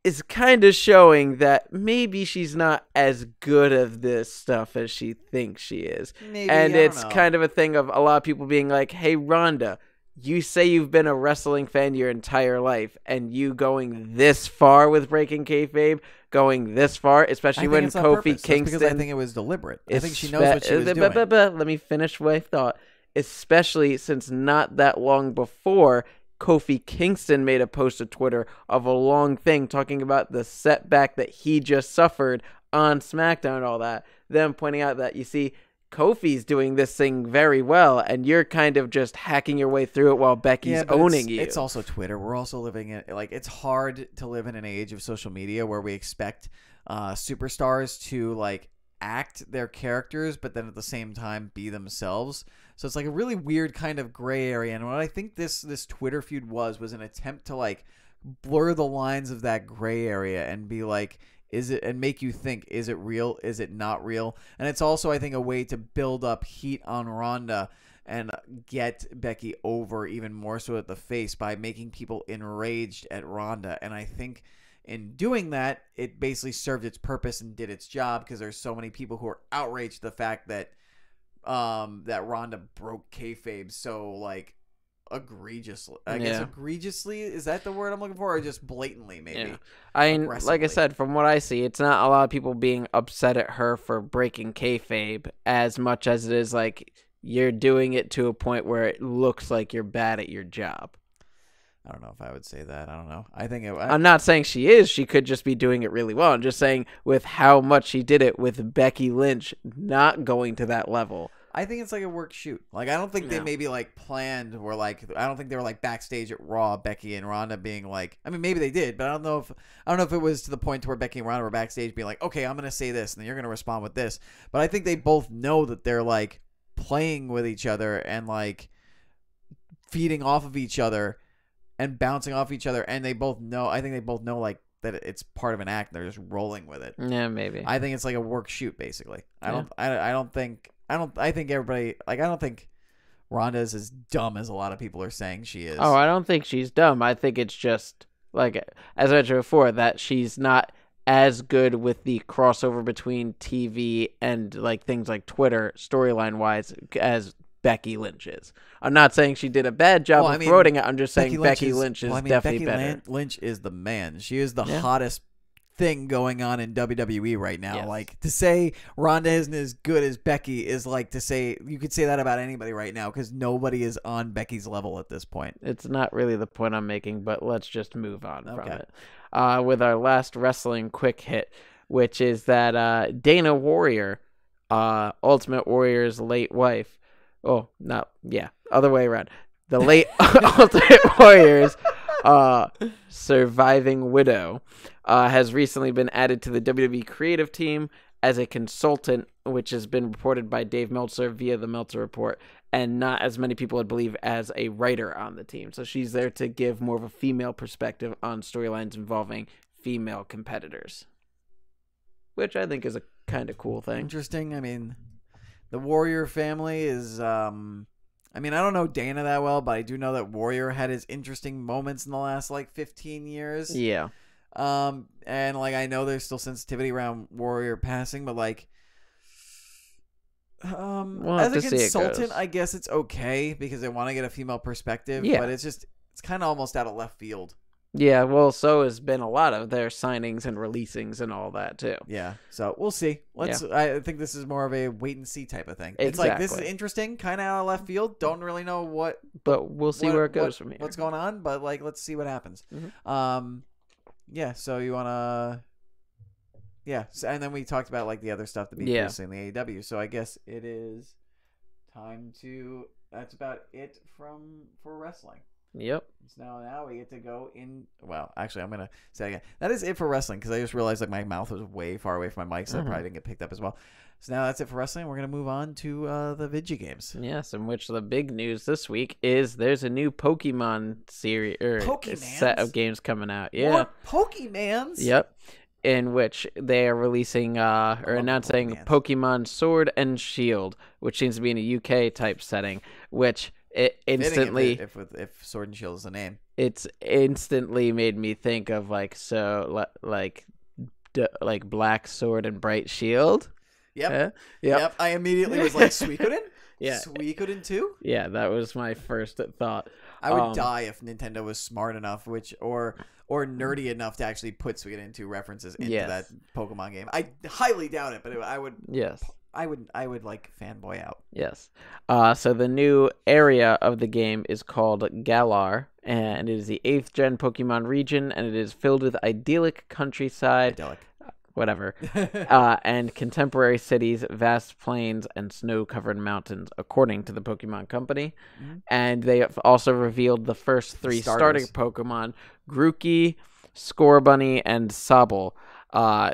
is kind of showing that maybe she's not as good at this stuff as she thinks she is. Maybe, and I don't it's know. kind of a thing of a lot of people being like, "Hey, Ronda, you say you've been a wrestling fan your entire life, and you going this far with breaking kayfabe, going this far, especially when Kofi Kingston." Because I think it was deliberate. I think she knows what she was doing. Let me finish what I thought. Especially since not that long before, Kofi Kingston made a post to Twitter of a long thing talking about the setback that he just suffered on SmackDown and all that. Them pointing out that, you see, Kofi's doing this thing very well, and you're kind of just hacking your way through it while Becky's owning you. It's also Twitter. We're also living in it's hard to live in an age of social media where we expect superstars to like act their characters, but then at the same time be themselves. So it's like a really weird kind of gray area. And what I think this Twitter feud was an attempt to like blur the lines of that gray area and be like, is it, and make you think, is it real? Is it not real? And it's also, I think, a way to build up heat on Ronda and get Becky over even more so at the face by making people enraged at Ronda. And I think in doing that, it basically served its purpose and did its job, because there's so many people who are outraged at the fact that that Ronda broke kayfabe so like egregiously. I guess egregiously, is that the word I'm looking for, or just blatantly maybe? Yeah. I mean, like I said, from what I see, it's not a lot of people being upset at her for breaking kayfabe as much as it is like you're doing it to a point where it looks like you're bad at your job. I don't know if I would say that. I don't know. I think I'm not saying she is. She could just be doing it really well. I'm just saying with how much she did it with Becky Lynch not going to that level. I think it's like a work shoot. Like, I don't think they maybe like planned, or like, I don't think they were like backstage at Raw, Becky and Ronda being like, I mean, maybe they did, but I don't know if it was to the point to where Becky and Ronda were backstage being like, okay, I'm going to say this and then you're going to respond with this. But I think they both know that they're like playing with each other and like feeding off of each other and bouncing off each other. And they both know, I think they both know like that it's part of an act and they're just rolling with it. Yeah, maybe. I think it's like a work shoot basically. I think everybody, like, I don't think Ronda is as dumb as a lot of people are saying she is. Oh, I don't think she's dumb. I think it's just, like, as I mentioned before, that she's not as good with the crossover between TV and, like, things like Twitter, storyline-wise, as Becky Lynch is. I'm not saying she did a bad job of promoting it. I'm just saying Becky Lynch is definitely better. Lynch is the man. She is the hottest thing going on in WWE right now. Yes. Like, to say Ronda isn't as good as Becky is like to say, you could say that about anybody right now, because nobody is on Becky's level at this point. It's not really the point I'm making, but let's just move on from it. With our last wrestling quick hit, which is that Dana Warrior, Ultimate Warrior's late wife, other way around. The late Ultimate Warrior's surviving widow has recently been added to the WWE creative team as a consultant, which has been reported by Dave Meltzer via the Meltzer Report, and not as many people would believe as a writer on the team. So she's there to give more of a female perspective on storylines involving female competitors, which I think is a kind of cool thing. Interesting. I mean, the Warrior family is I mean, I don't know Dana that well, but I do know that Warrior had his interesting moments in the last like 15 years. Yeah. And like, I know there's still sensitivity around Warrior passing, but like, as a consultant, I guess it's okay because they want to get a female perspective. Yeah. But it's just, it's kind of almost out of left field. Yeah, well, so has been a lot of their signings and releasings and all that too. Yeah, so we'll see. I think this is more of a wait and see type of thing. It's like, this is interesting, kind of out of left field. Don't really know what, but we'll see where it goes from here. What's going on? But like, let's see what happens. Yeah. So you wanna, So, and then we talked about like the other stuff to be posted in the AEW. So I guess it is time to. That's about it for wrestling. Yep. So now we get to go in. Well, actually, I'm gonna say again. That is it for wrestling because I just realized like my mouth was way far away from my mic, so I probably didn't get picked up as well. So now that's it for wrestling. We're gonna move on to the video games. Yes, in which the big news this week is there's a new Pokemon series or set of games coming out. Yeah, more Pokemans. Yep. In which they are releasing or announcing Pokemon Sword and Shield, which seems to be in a UK type setting, which. It instantly, if Sword and Shield is the name, it's instantly made me think of like Black Sword and Bright Shield. Yep. I immediately was like Suikoden. Yeah, Suikoden too. Yeah, that was my first thought. I would die if Nintendo was smart enough, or nerdy enough to actually put Suikoden 2 references into that Pokemon game. I highly doubt it, but I would. Yes. I would like fanboy out. Yes. So the new area of the game is called Galar, and it is the 8th gen Pokemon region, and it is filled with idyllic countryside. Whatever. And contemporary cities, vast plains, and snow-covered mountains, according to the Pokemon Company. And they have also revealed the first 3 starting Pokemon, Grookey, Scorbunny, and Sobble.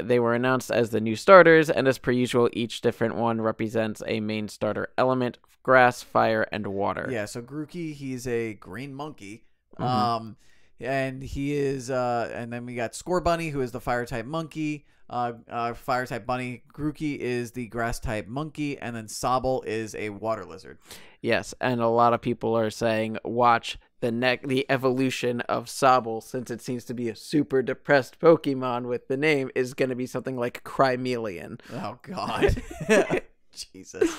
They were announced as the new starters, and as per usual, each different one represents a main starter element: grass, fire, and water. Yeah, so Grookey, he's a green monkey. And he is, and then we got Scorbunny, who is the fire type monkey. Fire type bunny. Grookey is the grass type monkey, and then Sobble is a water lizard. Yes, and a lot of people are saying watch the evolution of Sobble, since it seems to be a super depressed Pokemon with the name, is going to be something like Crymelion. Oh God. Jesus.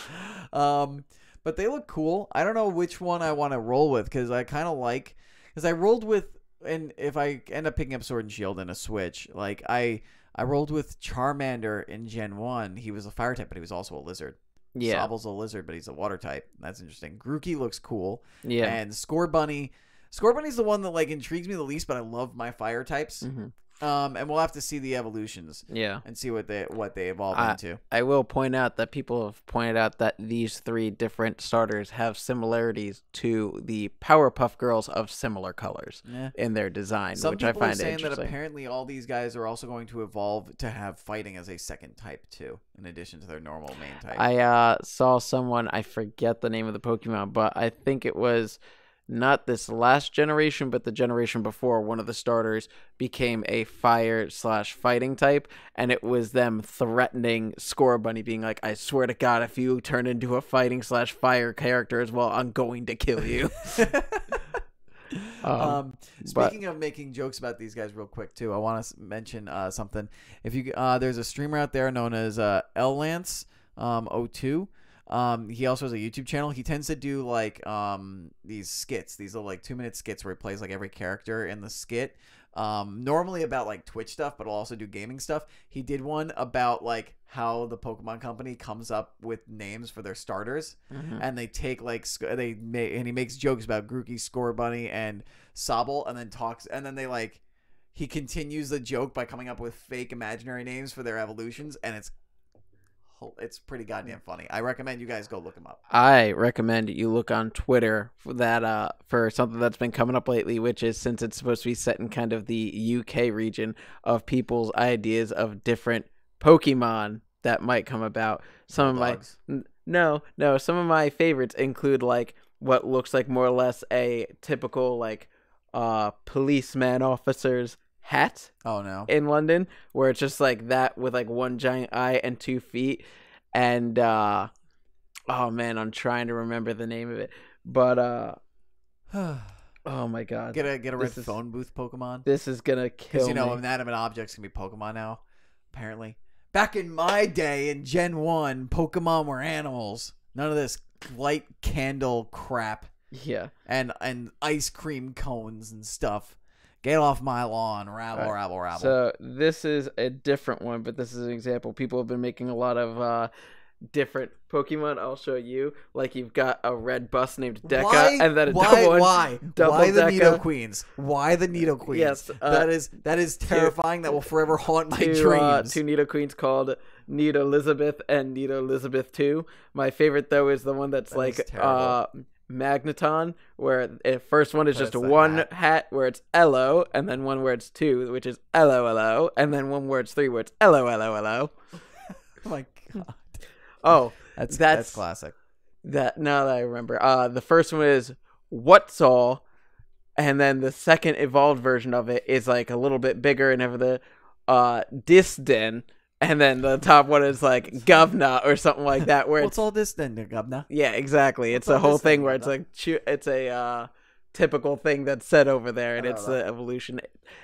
But they look cool. I don't know which one I want to roll with because I rolled with, and if I end up picking up Sword and Shield in a Switch, like I rolled with Charmander in Gen 1. He was a fire type, but he was also a lizard. Yeah. Sobble's a lizard, but he's a water type. That's interesting. Grookey looks cool. Yeah. And Scorbunny's the one that like intrigues me the least, but I love my fire types. And we'll have to see the evolutions. Yeah. And see what they evolve into. I will point out that people have pointed out that these 3 different starters have similarities to the Powerpuff Girls of similar colors in their design, which I find interesting. Some people are saying that apparently all these guys are also going to evolve to have fighting as a second type too, in addition to their normal main type. I saw someone, I forget the name of the Pokemon, but I think it was not this last generation, but the generation before, one of the starters became a fire/fighting type, and it was them threatening Scorbunny, being like, I swear to God, if you turn into a fighting/fire character as well, I'm going to kill you. Speaking of making jokes about these guys real quick too, I want to mention something. If you there's a streamer out there known as Lance 02. He also has a YouTube channel. He tends to do like these skits, these little like 2-minute skits where he plays like every character in the skit. Normally about like Twitch stuff, but he'll also do gaming stuff. He did one about like how the Pokemon Company comes up with names for their starters, and they take like and he makes jokes about Grookey, Scorbunny, and Sobble, and then he continues the joke by coming up with fake imaginary names for their evolutions, and it's pretty goddamn funny. I recommend you guys go look him up. I recommend you look on Twitter for that for something that's been coming up lately, which is, since it's supposed to be set in kind of the UK region, of people's ideas of different Pokemon that might come about. Some of my favorites include like what looks like more or less a typical like policeman officer's hat in London, where it's just like that with like one giant eye and 2 feet, and oh man, I'm trying to remember the name of it, but oh my God, get a red phone booth Pokemon. This is gonna kill me. Inanimate objects can be Pokemon now, apparently. Back in my day in Gen 1, Pokemon were animals. None of this light candle crap. Yeah. And ice cream cones and stuff. Get off my lawn, rabble, Right. rabble, rabble. So this is a different one, but this is an example. People have been making a lot of different Pokemon. I'll show you. Like you've got a red bus named Deca, and then a double why the Deca. Nidoqueens? Why the Nidoqueens? Yes, that is terrifying. That will forever haunt my dreams. Two Nidoqueens called Nido Elizabeth and Nido Elizabeth 2. My favorite though is the one that's like Magneton, where the first one is just one hat where it's Elo, and then one where it's 2, which is Elo, and then one where it's 3, where it's Elo. Oh my god. Oh, that's classic. Now that I remember, the first one is What's All, and then the second evolved version of it is like a little bit bigger and have the Disden. And then the top one is like Govna or something like that. Where What's all this then, Govna? Yeah, exactly. It's a whole thing where it's like it's a typical thing that's said over there, and it's the evolution.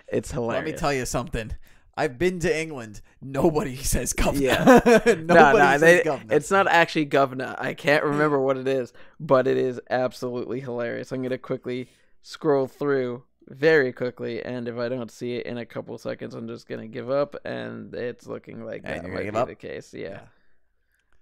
It's hilarious. Let me tell you something. I've been to England. Nobody says Govna. Yeah. Nobody says Govna. It's not actually Govna. I can't remember what it is, but it is absolutely hilarious. I'm gonna quickly scroll through very quickly, and if I don't see it in a couple seconds, I'm just gonna give up, and it's looking like that might be the case. Yeah.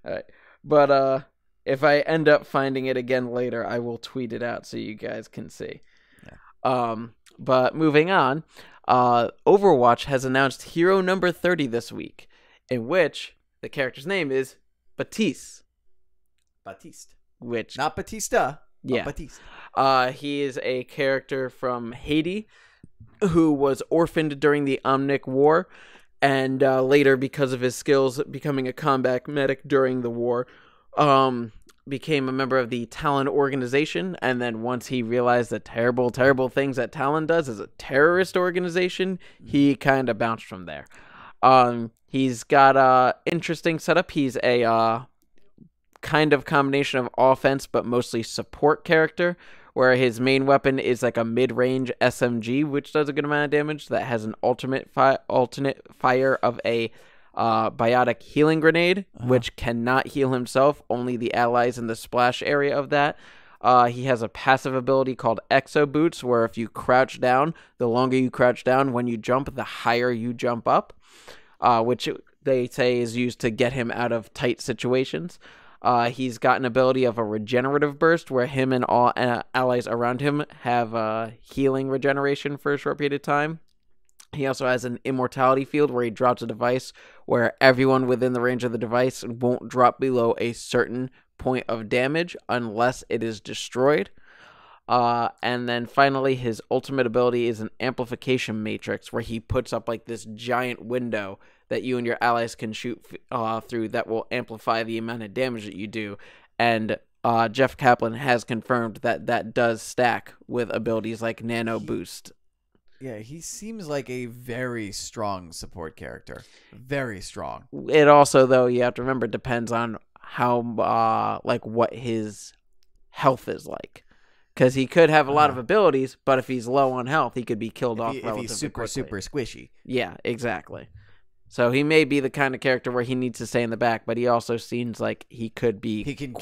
All right, but if I end up finding it again later, I will tweet it out so you guys can see. Yeah. But moving on, Overwatch has announced hero number 30 this week, in which the character's name is Baptiste. Which not Batista. Yeah. Baptiste. He is a character from Haiti who was orphaned during the Omnic War, and later, because of his skills becoming a combat medic during the war, became a member of the Talon organization. And then once he realized the terrible, terrible things that Talon does as a terrorist organization, he kind of bounced from there. He's got a interesting setup. He's a kind of combination of offense but mostly support character, where his main weapon is like a mid-range SMG, which does a good amount of damage, that has an alternate fire of a biotic healing grenade, which cannot heal himself, only the allies in the splash area of that. He has a passive ability called Exo Boots, where if you crouch down, the longer you crouch down, when you jump, the higher you jump up, which they say is used to get him out of tight situations. He's got an ability of a regenerative burst, where him and all allies around him have healing regeneration for a short period of time. He also has an immortality field, where he drops a device where everyone within the range of the device won't drop below a certain point of damage unless it is destroyed. And then finally, his ultimate ability is an amplification matrix, where he puts up like this giant window that you and your allies can shoot through that will amplify the amount of damage that you do. And Jeff Kaplan has confirmed that that does stack with abilities like Nano Boost. Yeah, he seems like a very strong support character. Very strong. It also, though, you have to remember, depends on how, like, what his health is like. Because he could have a lot of abilities, but if he's low on health, he could be killed off relatively if he's super, quickly. super squishy. Yeah, exactly. So he may be the kind of character where he needs to stay in the back, but he also seems like he could be he can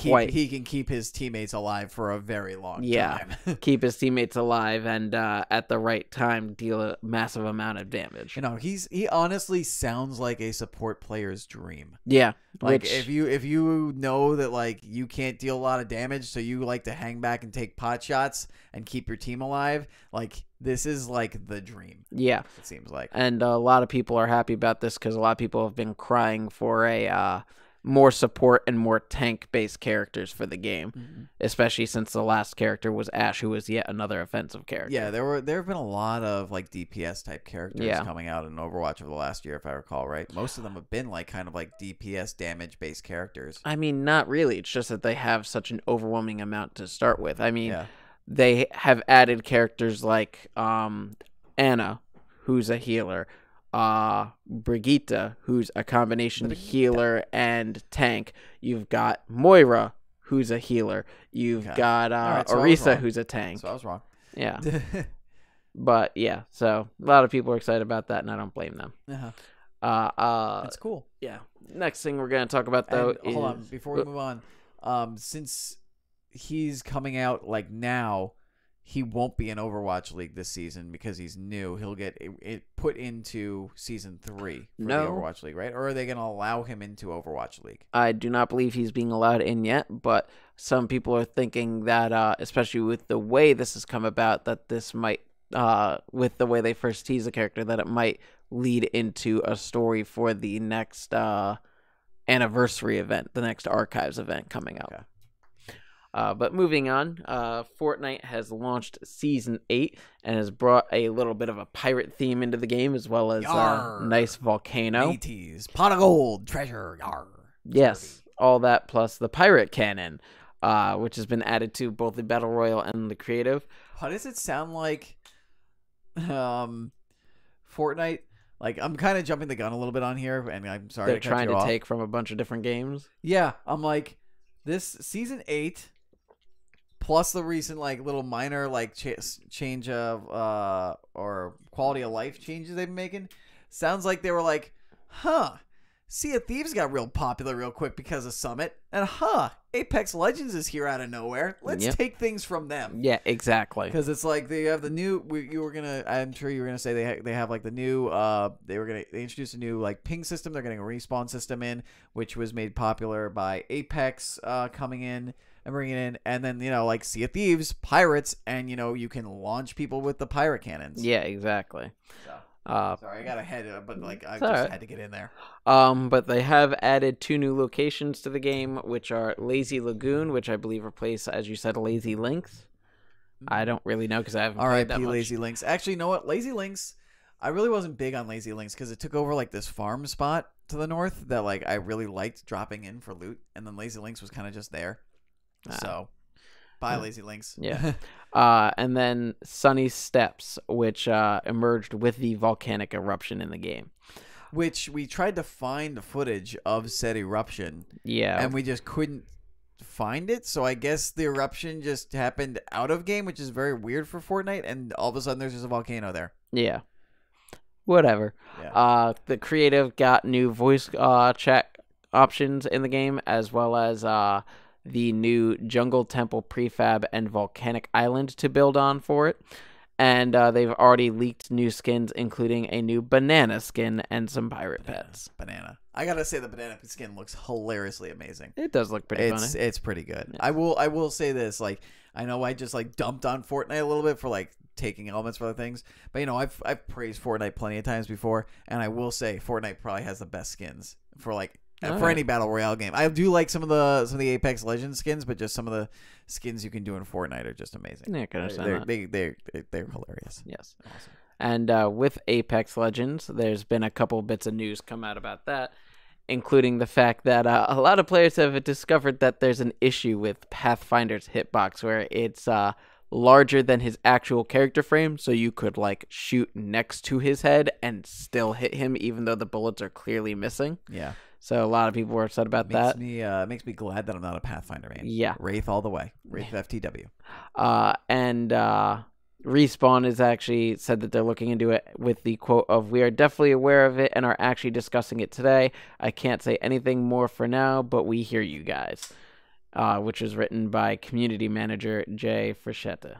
keep his teammates alive for a very long time. Yeah, keep his teammates alive and at the right time deal a massive amount of damage. You know, he honestly sounds like a support player's dream. Yeah. Like if you know that like you can't deal a lot of damage, so you like to hang back and take pot shots and keep your team alive, like this is like the dream. Yeah. It seems like. And a lot of people are happy about this because a lot of people have been crying for a more support and more tank-based characters for the game, especially since the last character was Ash, who was yet another offensive character. Yeah, there have been a lot of like DPS type characters coming out in Overwatch over the last year, if I recall right. Most of them have been like kind of like DPS damage-based characters. I mean, not really. It's just that they have such an overwhelming amount to start with. I mean, they have added characters like Anna, who's a healer. Brigitte, who's a combination healer and tank. You've got Moira, who's a healer. You've got Orisa, who's a tank. So I was wrong. Yeah. But yeah, so a lot of people are excited about that, and I don't blame them. It's cool. Yeah. Next thing we're gonna talk about though is hold on before we move on. Since he's coming out like now. He won't be in Overwatch League this season because he's new. He'll get it put into Season 3 for the Overwatch League, right? Or are they going to allow him into Overwatch League? I do not believe he's being allowed in yet, but some people are thinking that, especially with the way this has come about, that this might, with the way they first tease the character, that it might lead into a story for the next anniversary event, the next Archives event coming up. Okay. But moving on, Fortnite has launched Season 8 and has brought a little bit of a pirate theme into the game, as well as a nice volcano. Mateys, pot of gold, treasure, yar. Yes, all that plus the pirate cannon, which has been added to both the Battle Royale and the creative. How does it sound like Fortnite? Like, I'm kind of jumping the gun a little bit on here, and I'm sorry They're to cut trying you to off. take from a bunch of different games. Yeah, I'm like, this Season 8... plus the recent like little minor like change of or quality of life changes they've been making, sounds like they were like, Sea of Thieves got real popular real quick because of Summit, and Apex Legends is here out of nowhere. Let's take things from them. Yeah, exactly. Because it's like they have the new. I'm sure you were gonna say they have like the new. They introduced a new like ping system. They're getting a respawn system in, which was made popular by Apex coming in. And bring it in, and then like Sea of Thieves, pirates, and you can launch people with the pirate cannons. Yeah, exactly. So, sorry, I got ahead, but like I just had to get in there. But they have added 2 new locations to the game, which are Lazy Lagoon, which I believe replace, as you said, Lazy Links. I don't really know because I haven't played that much. Lazy Links. Actually, you know what? Lazy Links. I really wasn't big on Lazy Links because it took over like this farm spot to the north that like I really liked dropping in for loot, and then Lazy Links was kind of just there. So, bye, Lazy Links. Yeah. And then Sunny Steps, which emerged with the volcanic eruption in the game. Which we tried to find footage of said eruption. Yeah. And we just couldn't find it. So I guess the eruption just happened out of game, which is very weird for Fortnite. And all of a sudden there's just a volcano there. Yeah. Whatever. Yeah. The creative got new voice chat options in the game, as well as the new Jungle Temple prefab and Volcanic Island to build on for it. And they've already leaked new skins, including a new banana skin and some pirate pets. Banana. I gotta say the banana skin looks hilariously amazing. It does look pretty funny. It's pretty good. Yeah. I will say this, like, I know I just like dumped on Fortnite a little bit for like taking elements for other things, but I've praised Fortnite plenty of times before, and I will say Fortnite probably has the best skins for like any battle royale game. I do like some of the Apex Legends skins, but just some of the skins you can do in Fortnite are just amazing. Yeah, I can understand they're hilarious. Yes. Awesome. And with Apex Legends, there's been a couple bits of news come out about that, including the fact that a lot of players have discovered that there's an issue with Pathfinder's hitbox where it's larger than his actual character frame, so you could like shoot next to his head and still hit him even though the bullets are clearly missing. Yeah. So a lot of people were upset about that. Makes me glad that I'm not a Pathfinder man. Yeah. Wraith all the way. Wraith FTW. And Respawn has actually said that they're looking into it with the quote of, "We are definitely aware of it and are actually discussing it today. I can't say anything more for now, but we hear you guys." Which was written by community manager Jay Frechetta.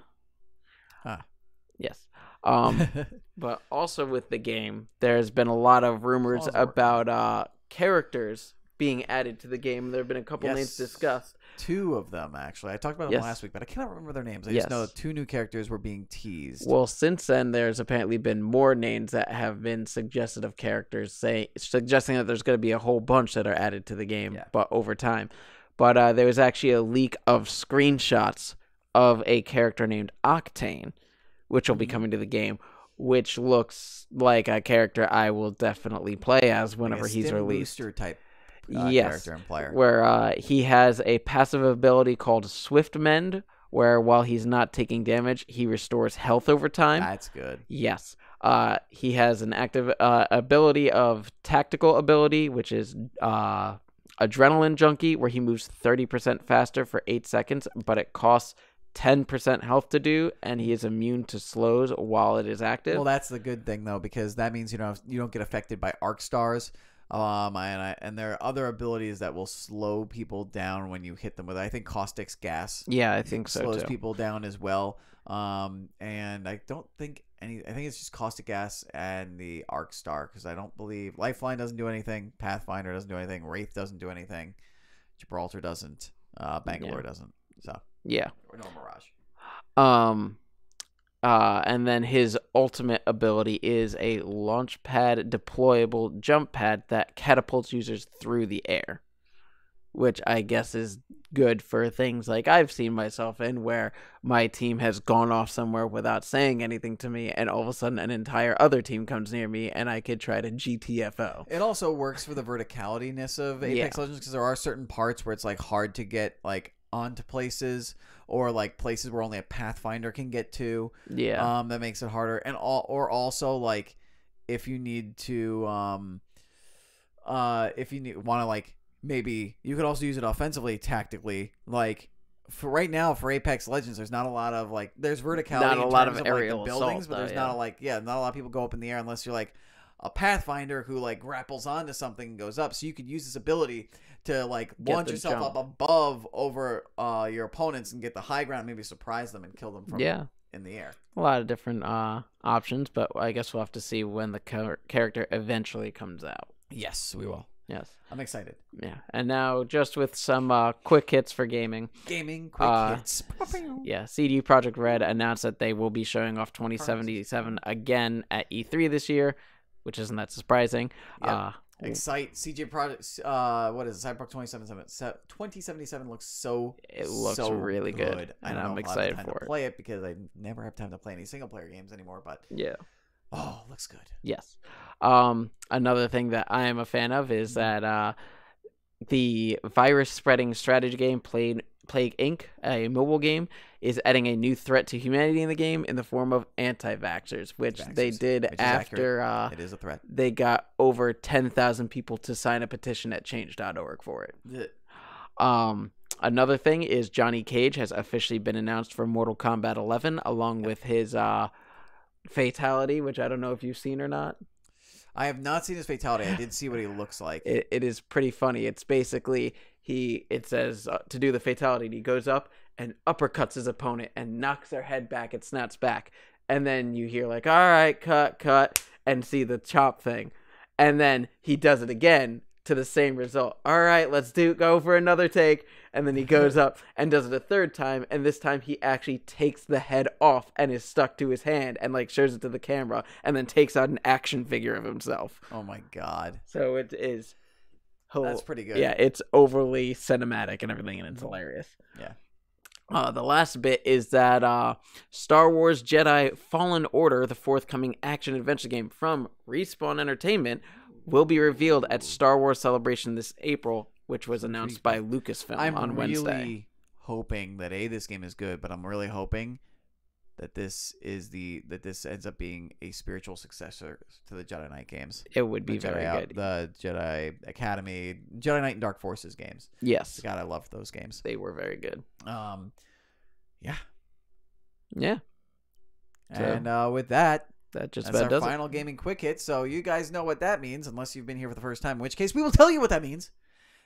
Yes. But also with the game, there's been a lot of rumors about characters being added to the game. There have been a couple names discussed. 2 of them, actually. I talked about them last week, but I cannot remember their names. I just know 2 new characters were being teased. Well, since then, there's apparently been more names that have been suggested of characters, suggesting that there's going to be a whole bunch that are added to the game, but over time. But there was actually a leak of screenshots of a character named Octane, which will be coming to the game, which looks like a character I will definitely play as whenever he's released. Booster type character and player. Where he has a passive ability called Swift Mend, where while he's not taking damage, he restores health over time. That's good. Yes. He has an active ability of Tactical Ability, which is Adrenaline Junkie, where he moves 30% faster for 8 seconds, but it costs 10% health to do, and he is immune to slows while it is active. Well, that's the good thing though, because that means you don't get affected by arc stars, And there are other abilities that will slow people down when you hit them with. I think Caustic's gas. Yeah, I think so slows too. people down as well. And I don't think I think it's just Caustic Gas and the Arc Star, because I don't believe Lifeline doesn't do anything, Pathfinder doesn't do anything, Wraith doesn't do anything, Gibraltar doesn't, Bangalore doesn't. So yeah, or no Mirage. And then his ultimate ability is a launch pad deployable jump pad that catapults users through the air, which I guess is good for things like I've seen myself in, where my team has gone off somewhere without saying anything to me, and all of a sudden an entire other team comes near me, and I could try to GTFO. It also works for the verticalityness of Apex Legends, because there are certain parts where it's like hard to get like onto places, or like places where only a Pathfinder can get to. Yeah. That makes it harder. And or also like if you need to want to like, maybe you could also use it offensively, tactically. Like for right now for Apex Legends, there's not a lot of like, there's verticality, not a lot of aerial like, the buildings, assault, but there's though, not a not a lot of people go up in the air unless you're like a Pathfinder who like grapples onto something and goes up. So you could use this ability to like launch yourself up above over your opponents and get the high ground, maybe surprise them and kill them from in the air. A lot of different options, but I guess we'll have to see when the character eventually comes out. Yes, we will. Yes. I'm excited. Yeah. And now just with some quick hits for gaming. Quick hits. Yeah. CD Projekt Red announced that they will be showing off 2077 again at E3 this year, which isn't that surprising. Yep. CJ Project, what is it? Cyberpunk 2077 looks so really good. And I'm excited for it. Play it because I never have time to play any single player games anymore, but yeah. Oh, looks good. Yes. Another thing that I am a fan of is that the virus spreading strategy game Plague Inc., a mobile game, is adding a new threat to humanity in the game in the form of anti-vaxxers, which they did after it is a threat. They got over 10,000 people to sign a petition at change.org for it. Another thing is Johnny Cage has officially been announced for Mortal Kombat 11, along with his fatality, which I don't know if you've seen or not. I have not seen his fatality. I did see what he looks like. It is pretty funny. It's basically it says to do the fatality, and he goes up and uppercuts his opponent and knocks their head back and snaps back, and then you hear like, all right, cut, and see the chop thing, and then he does it again to the same result. All right, let's go for another take. And then he goes up and does it a third time, and this time he actually takes the head off and is stuck to his hand and like shows it to the camera, and then takes out an action figure of himself. Oh my god. So it is that's pretty good. Yeah, it's overly cinematic and everything, and it's hilarious. Yeah. The last bit is that Star Wars Jedi Fallen Order, the forthcoming action-adventure game from Respawn Entertainment, will be revealed at Star Wars Celebration this April, which was announced by Lucasfilm on Wednesday. I'm really hoping that this game is good, but I'm really hoping that this ends up being a spiritual successor to the Jedi Knight games. It would be very good. The Jedi Academy, Jedi Knight and Dark Forces games. Yes. God, I loved those games. They were very good. Yeah. Yeah. And with that that's our final gaming quick hit. So you guys know what that means, unless you've been here for the first time, in which case we will tell you what that means.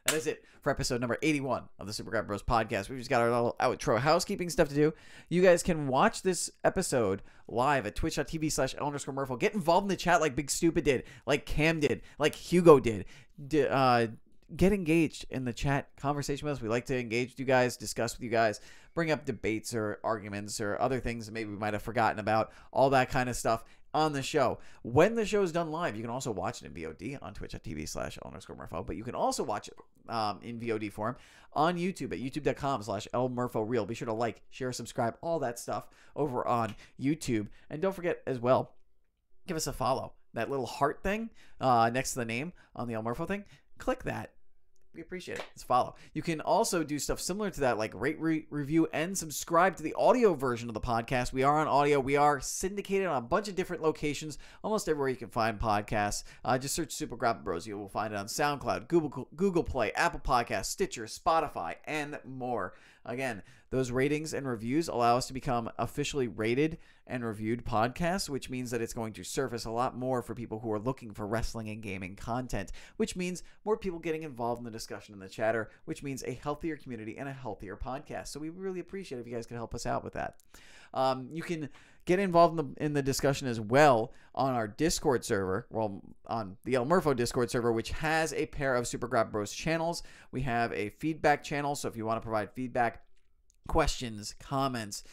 That is it for episode number 81 of the Super Grapple Bros podcast. We've just got our little outro housekeeping stuff to do. You guys can watch this episode live at twitch.tv/L_Murpho. Get involved in the chat like Big Stupid did, like Cam did, like Hugo did. Get engaged in the chat conversation with us. We like to engage with you guys, discuss with you guys, bring up debates or arguments or other things that maybe we might have forgotten about, all that kind of stuff on the show. When the show is done live, you can also watch it in VOD on twitch.tv/L_Murpho, but you can also watch it in VOD form on YouTube at youtube.com/LMurphoReal. Be sure to like, share, subscribe, all that stuff over on YouTube. And don't forget as well, give us a follow. That little heart thing next to the name on the El Murpho thing, click that. We appreciate it. Let's follow. You can also do stuff similar to that, like rate, review, and subscribe to the audio version of the podcast. We are on audio. We are syndicated on a bunch of different locations, almost everywhere you can find podcasts. Just search Super Grapple Bros. You will find it on SoundCloud, Google Play, Apple Podcasts, Stitcher, Spotify, and more. Again, those ratings and reviews allow us to become officially rated and reviewed podcasts, which means that it's going to surface a lot more for people who are looking for wrestling and gaming content, which means more people getting involved in the discussion in the chatter, which means a healthier community and a healthier podcast. So we really appreciate it if you guys could help us out with that. You can get involved in the discussion as well on our Discord server, on the El Murpho Discord server, which has a pair of Super Grab Bros channels. We have a feedback channel, so if you want to provide feedback, questions, comments,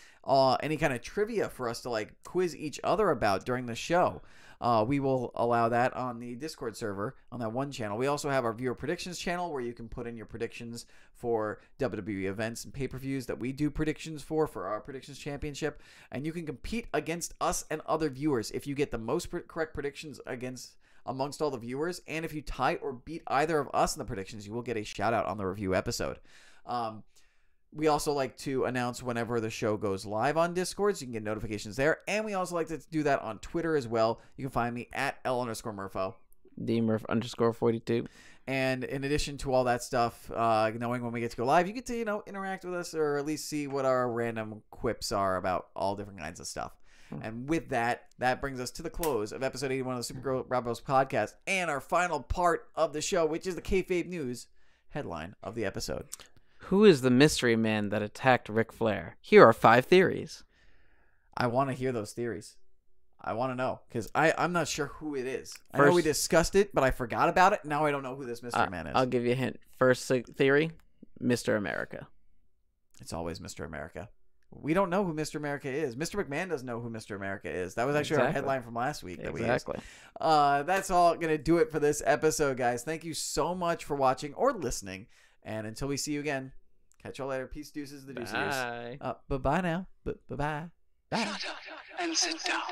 any kind of trivia for us to like quiz each other about during the show, we will allow that on the Discord server on that one channel. We also have our viewer predictions channel where you can put in your predictions for WWE events and pay-per-views that we do predictions for our predictions championship, and you can compete against us and other viewers if you get the most correct predictions amongst all the viewers, and if you tie or beat either of us in the predictions, you will get a shout out on the review episode. We also like to announce whenever the show goes live on Discord, so you can get notifications there. And we also like to do that on Twitter as well. You can find me at L_Murpho. DMurph_42. And in addition to all that stuff, knowing when we get to go live, you get to, interact with us or at least see what our random quips are about all different kinds of stuff. And with that brings us to the close of episode 81 of the Super Grab Bros podcast and our final part of the show, which is the Kayfabe News headline of the episode. Who is the mystery man that attacked Ric Flair? Here are 5 theories. I want to hear those theories. I want to know, because I'm not sure who it is. I know we discussed it, but I forgot about it. Now I don't know who this mystery man is. I'll give you a hint. First theory, Mr. America. It's always Mr. America. We don't know who Mr. America is. Mr. McMahon doesn't know who Mr. America is. That was actually our headline from last week. Exactly. That's all going to do it for this episode, guys. Thank you so much for watching or listening. And until we see you again, catch y'all later. Peace, deuces, the deuces. Bye-bye now. Bye-bye. Bye. Shut up and sit down.